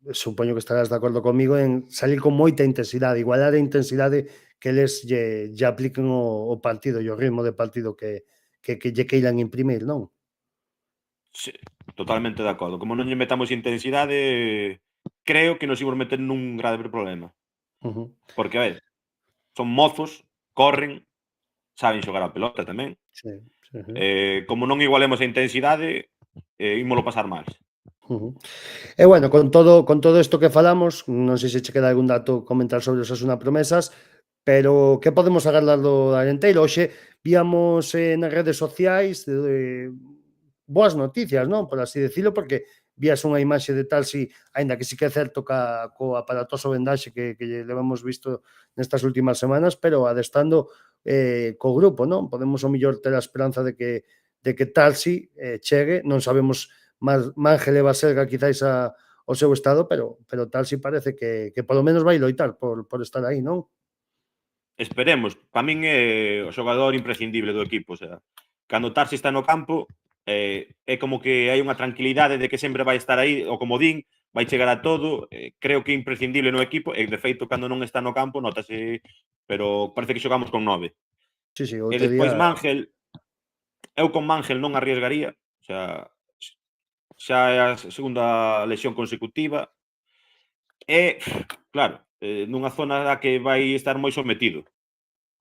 supoño que estarás de acordo comigo, en salir con moita intensidade, igualar a intensidade que eles lle apliquen o partido e o ritmo de partido que lle queiran imprimir, non? Sí, totalmente de acordo. Como non lle metamos intensidade, creo que nos imos meter nun grave problema. Porque, a ver, son mozos, corren, saben xogar a pelota tamén. Sí. Como non igualemos a intensidade, ímolo pasar máis. E bueno, con todo isto que falamos, non sei se che queda algún dato comentar sobre os Osasuna Promesas, pero que podemos agardar do Arenteiro? Hoxe víamos nas redes sociais boas noticias, non? Por así decirlo, porque vías unha imaxe de Talsi, aínda que sí que é certo co aparatoso vendaxe que levamos visto nestas últimas semanas, pero adestando co grupo, non? Podemos o mellor ter a esperanza de que Talsi chegue, non sabemos Manje leva Selga quizáis ao seu estado, pero Talsi parece que polo menos vai loitar por estar aí, non? Esperemos. Para min é o xogador imprescindible do equipo, o sea, cando Talsi está no campo, é como que hai unha tranquilidade de que sempre vai estar aí o comodín, vai chegar a todo, creo que é imprescindible no equipo, e de feito, cando non está no campo, notase, pero parece que xogamos con 9. Sí, sí, E outro despois día... Mangel, eu con Mangel non arriesgaría, o sea, xa é a segunda lesión consecutiva, e, claro, nunha zona da que vai estar moi sometido.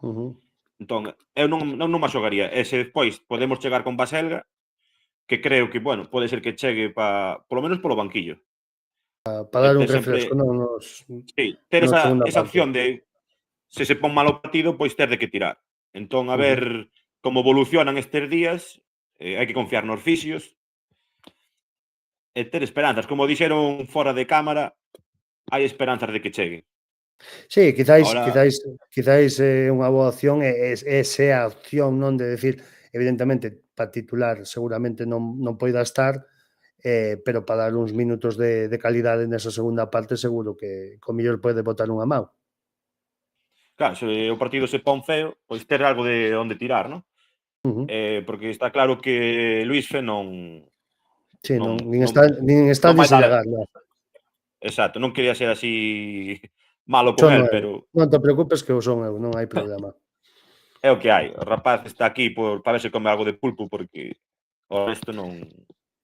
Ujú. Entón, eu non me xogaría. E se despois podemos chegar con Baselga, que creo que, bueno, pode ser que chegue polo menos polo banquillo. Para E dar un ter refresco, sempre, non? sí, ter Na segunda esa parte. opción de, se se pon mal o partido, pois ter de que tirar. Entón, a Ujú. ver como evolucionan estes días, hai que confiar nos fisios, e ter esperanzas. Como dixeron fora de cámara, hai esperanzas de que cheguen. Sí, quizáis, Ahora, unha boa opción e se a opción, non, de decir, evidentemente, para titular seguramente non poida estar, pero para dar uns minutos de calidade nesa segunda parte seguro que o mellor pode botar unha man. claro, se o partido se pon feo, pois ter algo de onde tirar, non? Ujú. Porque está claro que Luisfe non Sí, non nin está non nin vai se dar, llegar, non. exacto, non quería ser así malo con Sono el, eu. pero Non te preocupes que o son eu, non hai problema. é o que hai. O rapaz está aquí para ver se come algo de pulpo, porque o resto non,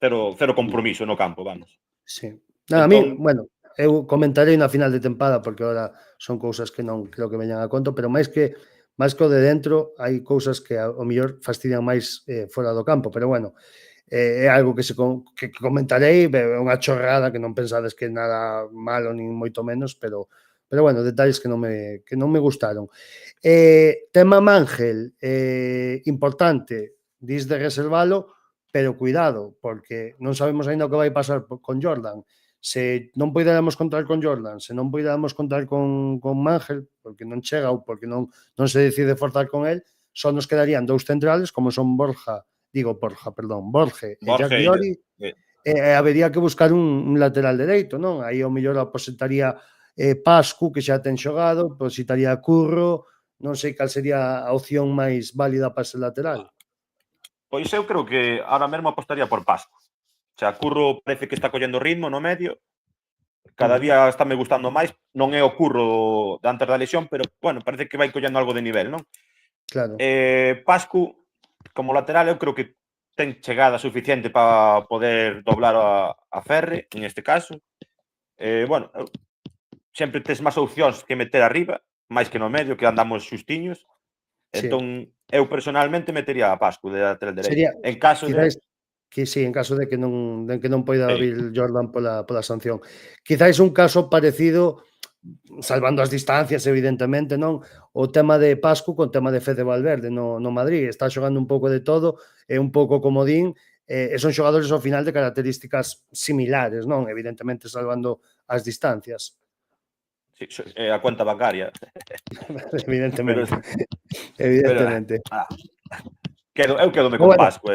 cero compromiso no campo, vamos. Sí. Nada, a min, Entón, bueno, eu comentarei na final de tempada porque ahora son cousas que non creo que veñan a conto, pero máis que o de dentro hai cousas que ao mellor fastidian máis fora do campo, pero bueno, é algo que que comentarei, é unha chorrada que non pensades que é nada malo nin moito menos, pero bueno, detalles que non me gustaron. Tema Mangel, importante, dis de reservalo, pero cuidado, porque non sabemos aínda o que vai pasar con Jordan. Se non poidéramos contar con Jordan, se non poidéramos contar con Mangel, porque non chega ou porque non se decide forzar con el, só nos quedarían dous centrales, como son Borge e Jack Borja Diori, eh, e habería que buscar un lateral dereito, non? Aí ao mellor aposentaría Pascu, que xa ten xogado, aposentaría Curro, non sei cal sería a opción máis válida para ese lateral. pois eu creo que ahora mesmo apostaría por Pascu. O sea, Curro parece que está collendo ritmo no medio, cada día está me gustando máis, non é o Curro de antes da lesión, pero, bueno, parece que vai collendo algo de nivel, non? Claro. Pascu, como lateral, eu creo que ten chegada suficiente para poder doblar a Ferre, en este caso. Bueno, sempre tes máis opcións que meter arriba, máis que no medio, que andamos xustiños. Sí. Entón, eu personalmente metería a Pascu de lateral dereito. Sería, En caso de... quizáis, que sí, en caso de que non poida Sí. vir Jordan pola sanción. Quizáis un caso parecido, salvando as distancias, evidentemente, non? O tema de Pascu con o tema de Fede Valverde no Madrid. Está xogando un pouco de todo, é un pouco comodín, e son xogadores ao final de características similares, non? Evidentemente, salvando as distancias. Sí, a cuenta bancaria. Evidentemente. Pero Evidentemente. eu quedome con Bueno, Pascu.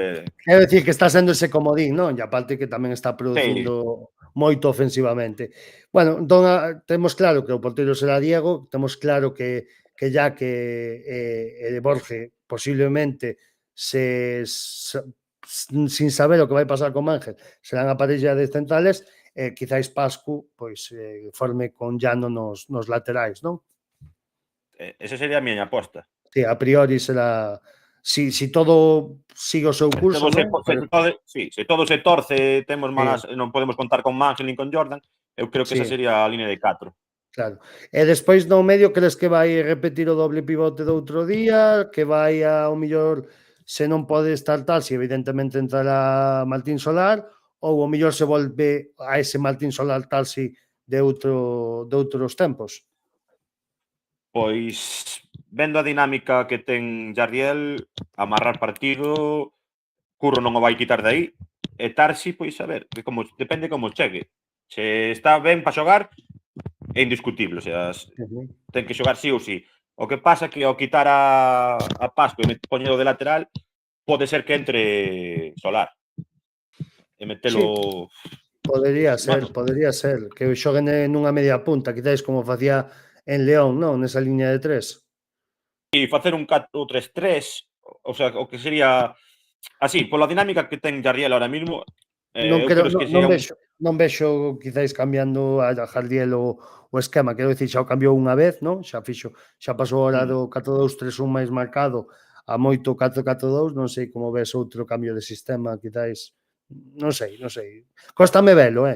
quero dicir que está sendo ese comodín, non? E aparte que tamén está Sí, producindo moito ofensivamente. Bueno, entón temos claro que o porteiro será Diego, temos claro que Jack e Borge posiblemente sin saber o que vai pasar con Ángel serán a parella de centrales e quizáis Pascu pois forme con Llano nos laterais, non? esa sería a miña aposta. Sí, a priori será si todo sigue o seu curso, non? Se todo se torce, temos malas, Sí. non podemos contar con Mangel nin con Jordan, eu creo que esa Sí, sería a línea de 4. claro. E despois no medio crees que vai repetir o doble pivote do outro día, que vai ao mellor, se non pode estar tal, si evidentemente entrará Martín Solar, ou ao mellor se volve a ese Martín Solar tal si de outros tempos. Pois, vendo a dinámica que ten Jardiel, amarrar partido, Curro non o vai quitar de aí, e Tarsi, pois a ver, que como depende como chegue. Se está ben para xogar, é indiscutible, o sea, ten que xogar sí ou sí. O que pasa é que ao quitar a Pascu e poñelo de lateral, pode ser que entre Solar e metelo... Podría Bueno, ser, que xoguen nunha media punta, quizáis como facía en León, non? Nesa liña de 3. e facer un 4-3-3, o sea, o que sería así, pola dinámica que ten Jardiel ahora mismo, Non Eu creo, creo que non sería un... non vexo quizáis cambiando a Jardiel o esquema, quero dicir, xa o cambiou unha vez, non? Xa pasou ahora Mm. do 4-2-3-1 máis marcado a moito 4-4-2, non sei como ves outro cambio de sistema, quizáis, non sei, non sei. Cóstame velo,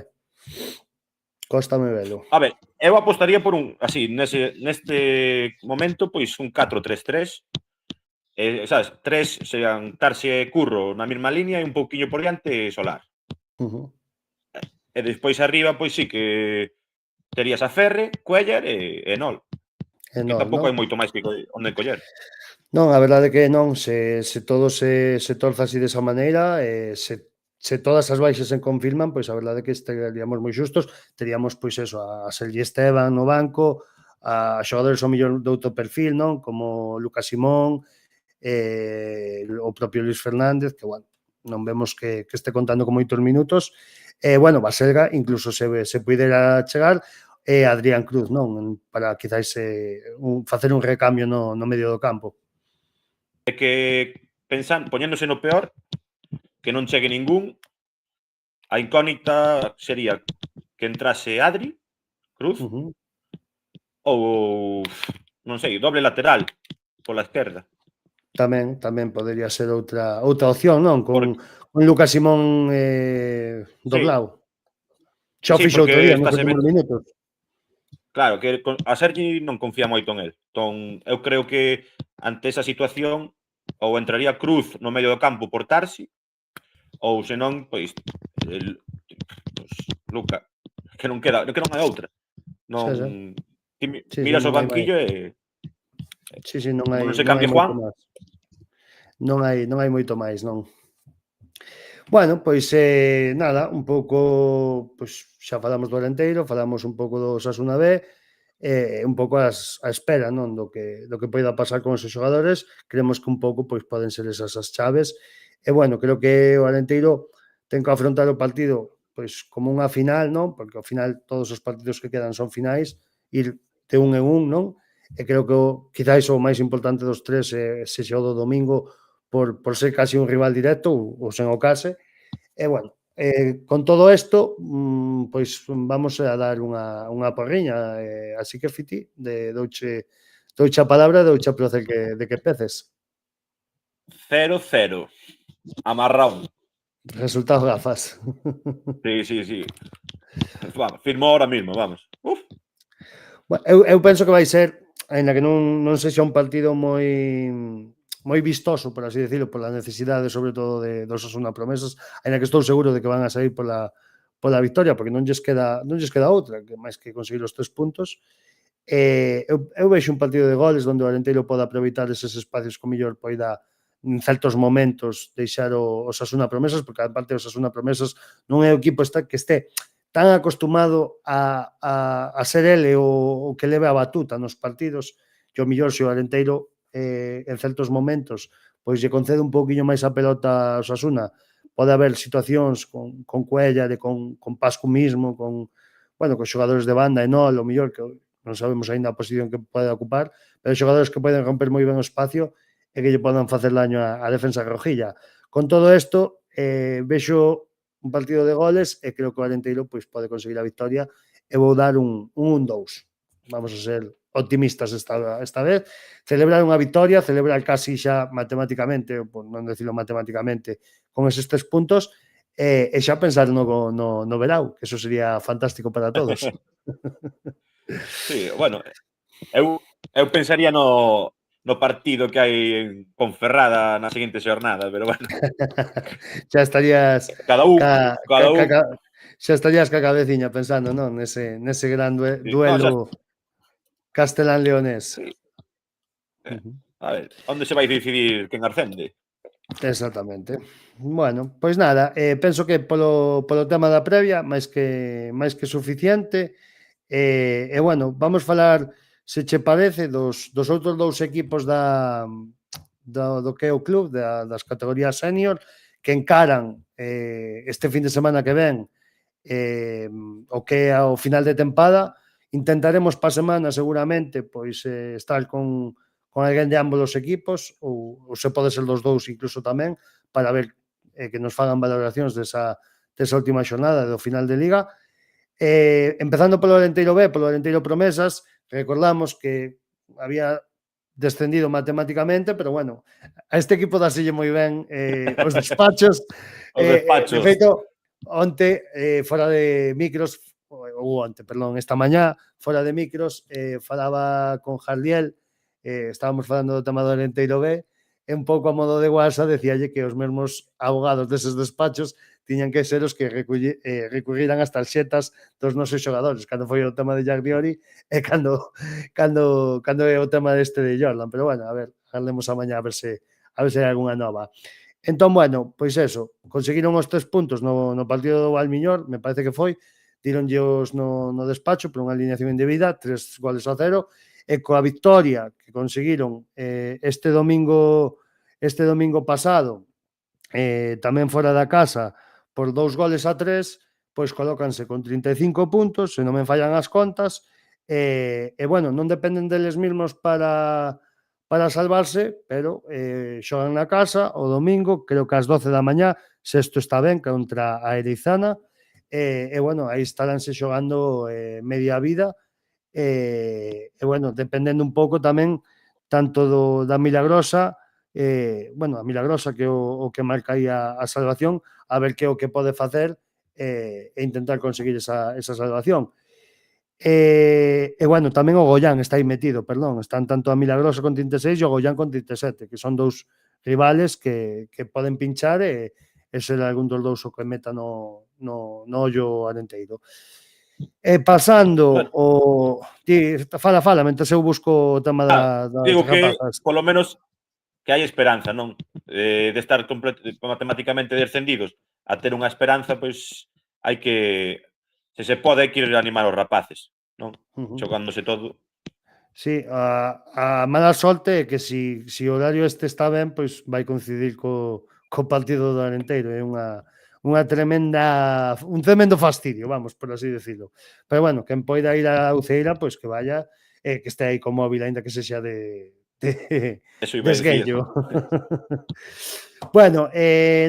cóstame velo. A ver, eu apostaría por un, así, neste momento, pois un 4-3-3. Sabes, tres serían Tarsi e Curro na mesma línea e un pouquiño por diante Solar. Uh-huh. E despois arriba, pois sí que terías a Ferre, Cuellar e Nol. E Que non, tampouco non? hai moito máis que onde coller. Non, a verdade é que non, se todo se torza así desa maneira, se todas as baixas se confirman, pois a verdade é que estaríamos moi xustos, teríamos pois eso, a Sergi Esteban no banco, a xogadores ao mellor de outro perfil, non? Como Lucas Simón, o propio Luis Fernández, que, bueno, non vemos que este contando con moitos minutos, bueno, Baselga incluso se puidera chegar, Adrián Cruz, non? Para quizáis facer un recambio no medio do campo. É que, poñéndose no peor, que non chegue ningún, a incógnita sería que entrase Adri, Cruz, ou, non sei, doble lateral pola esquerda. Tamén podería ser outra opción, non? Con Lucas Simón doblado. Xa o Sí, fixo outro porque día nos estáse últimos vendo... minutos. Claro, que a Sergi non confía moito en el. Entón, eu creo que ante esa situación ou entraría Cruz no medio do campo por Tarsi, ou senón, pois, Luca, que non hai outra. Non, Xa. Sí, miras o non hai máis. banquillo e Sí, non como hai non se cambie moito Juan. máis. Non hai moito máis, non. Bueno, pois nada, un pouco, pois xa falamos do Alenteiro, falamos un pouco do Osasuna B, un pouco a espera, non, do que poida pasar con esos xogadores. Creemos que un pouco pois poden ser esas as chaves. E bueno, creo que o Alenteiro ten que afrontar o partido pois como unha final, non? Porque ao final todos os partidos que quedan son finais, ir de un en un, non? E creo que quizáis o máis importante dos tres sexa o do domingo por ser casi un rival directo ou sen o case. E bueno, con todo isto, pois vamos a dar unha porriña, así que Fiti, douche a palabra, douche a placer de que peces. 0-0. Amarrón. Resultado gafas. Sí. Vamos, firmo ahora mismo, vamos. Uf. Bueno, eu penso que vai ser, aínda que non sexa un partido moi vistoso, por así decirlo, pola necesidade, sobre todo, dos Osasuna Promesas, aínda que estou seguro de que van a sair pola victoria, porque non lles queda outra, que máis que conseguir os 3 puntos. Eu vexo un partido de goles onde o Alenteiro pode aproveitar eses espacios que o mellor poida en certos momentos deixar o Osasuna Promesas, porque aparte o Osasuna Promesas non é o equipo que este tan acostumado a ser ele o que leve a batuta nos partidos, que o mellor se o Alenteiro en certos momentos pois lle concede un pouquiño máis a pelota a Osasuna, pode haber situacións con Cuellar e con Pascu mismo, con xogadores de banda e non, o mellor que non sabemos aínda a posición que pode ocupar, pero xogadores que poden romper moi ben o espacio e que lle podan facer daño á defensa rojilla. Con todo isto, vexo un partido de goles e creo que o Alenteiro pois pode conseguir a victoria e vou dar un 1-2. Vamos a ser optimistas esta vez. Celebrar unha victoria, celebrar casi xa matemáticamente, por non decirlo matemáticamente, con eses 3 puntos e xa pensar no verao, que eso sería fantástico para todos. Sí, bueno, eu pensaría no partido que hai en Ponferrada na seguinte xornada, pero bueno. Xa estarías cada un. Xa estarías ca cabeciña pensando, non? Nese gran duelo castelán-leonés. Sí. A ver, onde se vai decidir quen ascende? Exactamente. Bueno, pois nada, penso que polo tema da previa máis que suficiente. E bueno, vamos falar, se che parece, dos outros dous equipos do que é o club, das categorías senior, que encaran este fin de semana que ven o que é ao final de tempada. Intentaremos pa semana seguramente pois estar con alguén de ambos os equipos ou se pode ser dos dous incluso tamén, para ver que nos fagan valoracións desa desa última xornada do final de Liga. Empezando polo Arenteiro B, polo Arenteiro Promesas, recordamos que había descendido matemáticamente, pero bueno, a este equipo dasille moi ben os despachos. Os despachos. De feito, onte, fora de micros, ou onte, perdón, esta mañá, fora de micros, falaba con Jardiel, estábamos falando do tema do Arenteiro B, e un pouco a modo de guasa decíalle que os mesmos abogados deses despachos tiñan que ser os que recurriran as tarxetas dos nosos xogadores, cando foi o tema de Jack Diori e cando é o tema deste de Jordan. Pero bueno, a ver, hablemos a mañá a ver se hai algunha nova. Entón, bueno, pois eso, conseguiron os 3 puntos no partido do Valmiñor, me parece que foi, tironllos no despacho por unha alineación indebida, 3 goles a 0, e coa victoria que conseguiron este domingo pasado, tamén fora da casa, por 2 goles a 3, pois colócanse con 35 puntos, se non me fallan as contas, e bueno, non dependen deles mesmos para salvarse, pero xogan na casa o domingo, creo que ás 12 da mañá, se isto está ben, contra a Erizana, e bueno, aí estaranse xogando media vida, e bueno, dependendo un pouco tamén tanto da Milagrosa, bueno, a Milagrosa que o que marca aí a salvación, a ver que é o que pode facer e intentar conseguir esa salvación. E bueno, tamén o Goián está aí metido, perdón, están tanto a Milagrosa con 36 e o Goián con 37, que son dous rivales que poden pinchar e ser algún dos dous o que meta no ollo arenteiro. Pasando o... Fala, mentre eu busco o tema das digo rapazas. que, polo menos, que hai esperanza, non? De estar matemáticamente descendidos a ter unha esperanza, pois hai que, se se pode, hai que ir a animar os rapaces, non? Xogándose todo. Sí, a mala sorte é que si o horario este está ben, pois vai coincidir co partido do Arenteiro, é un tremendo fastidio, vamos, por así decirlo. Pero bueno, quen poida ir a Uceira, pois que vaya, que este aí con móvil, aínda que sexa de esguello. Bueno,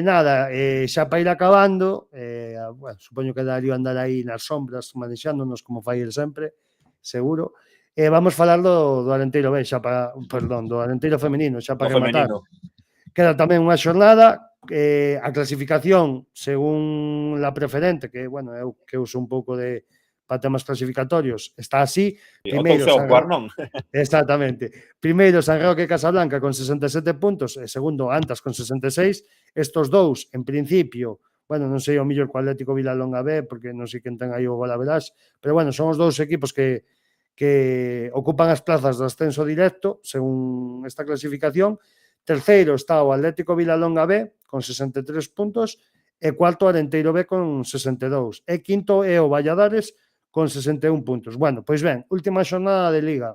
nada, xa para ir acabando, bueno, supoño que Darío andará aí nas sombras manexándonos como fai el sempre, seguro. Vamos falar do Arenteiro B, do Arenteiro femenino, xa para rematar. Queda tamén unha xornada, a clasificación según la preferente, que, bueno, eu que uso un pouco para temas clasificatorios, está así. Primeiro, non? Exactamente. Primeiro, San Roque e Casablanca con 67 puntos, e segundo, Antas con 66. Estos dous, en principio, bueno, non sei o mellor co Atlético Vilalonga B, porque non sei quen ten aí o golaverás, pero bueno, son os dous equipos que ocupan as plazas de ascenso directo, según esta clasificación. Terceiro está o Atlético Vilalonga B, con 63 puntos, e cuarto Arenteiro B con 62. E quinto é o Valladares, con 61 puntos. Bueno, pois ben, última xornada de Liga.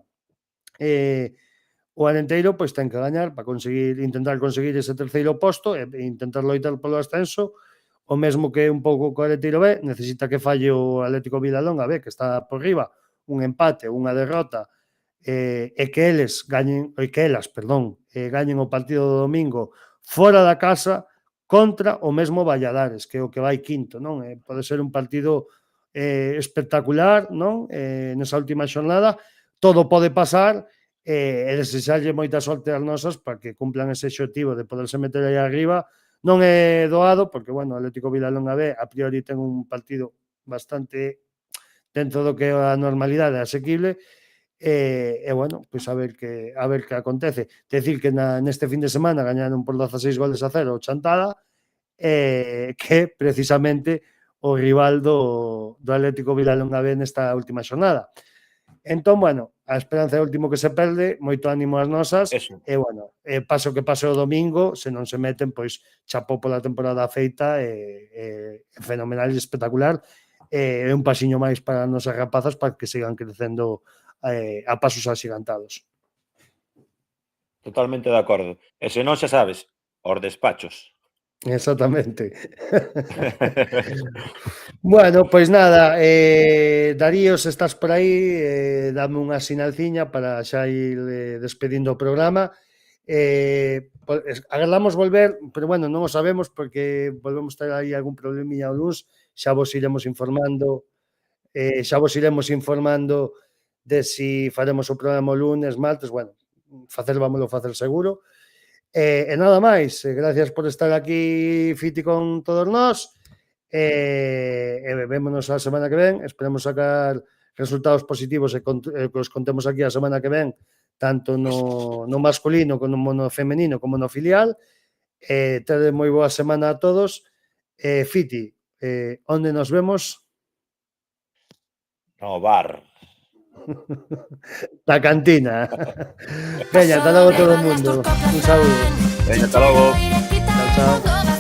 O Arenteiro pois ten que gañar para intentar conseguir ese terceiro posto e intentar loitar polo ascenso. O mesmo que un pouco co Arenteiro B, necesita que falle o Atlético Vilalonga B, que está por riba, un empate, unha derrota, e que elas gañen o partido do domingo fora da casa contra o mesmo Valladares, que é o que vai quinto, non? Pode ser un partido espectacular, non? Nesa última xornada, todo pode pasar, e desexarlle moita sorte ás nosas para que cumplan ese obxectivo de poderse meter aí arriba. Non é doado, porque, bueno, o Atlético Vilalonga B a priori ten un partido bastante dentro do que é a normalidade asequible, e bueno, pois a ver que acontece. Decir que neste fin de semana gañaron por 16 goles a 0 o Chantada, que precisamente o rival do Atlético Vilalonga B nesta última xornada. Entón, bueno, a esperanza é o último que se perde, moito ánimo ás nosas, e bueno, paso que pase o domingo, se non se meten, pois chapó pola temporada feita, fenomenal e espectacular, é un pasiño máis para as nosas rapazas para que sigan crecendo a pasos axigantados. Totalmente de acordo. E se non, xa sabes, os despachos. Exactamente. Bueno, pois nada, Darío, se estás por aí, dame unha sinalciña para xa ir despedindo o programa. agardamos volver, pero bueno, non o sabemos porque volvemos ter aí algún probleminha o luns, xa vos iremos informando de si faremos o programa o lunes, martes, bueno, vámoslo facer seguro. E nada máis, gracias por estar aquí, Fiti, con todos nós, vémonos a semana que ven, esperemos sacar resultados positivos e que os contemos aquí a semana que ven, tanto no masculino como no femenino como no filial. Tede moi boa semana a todos. Fiti, onde nos vemos? No bar. La cantina. Veña, hasta logo todo o mundo. Un saúdo. Veña, hasta logo. Chao, chao.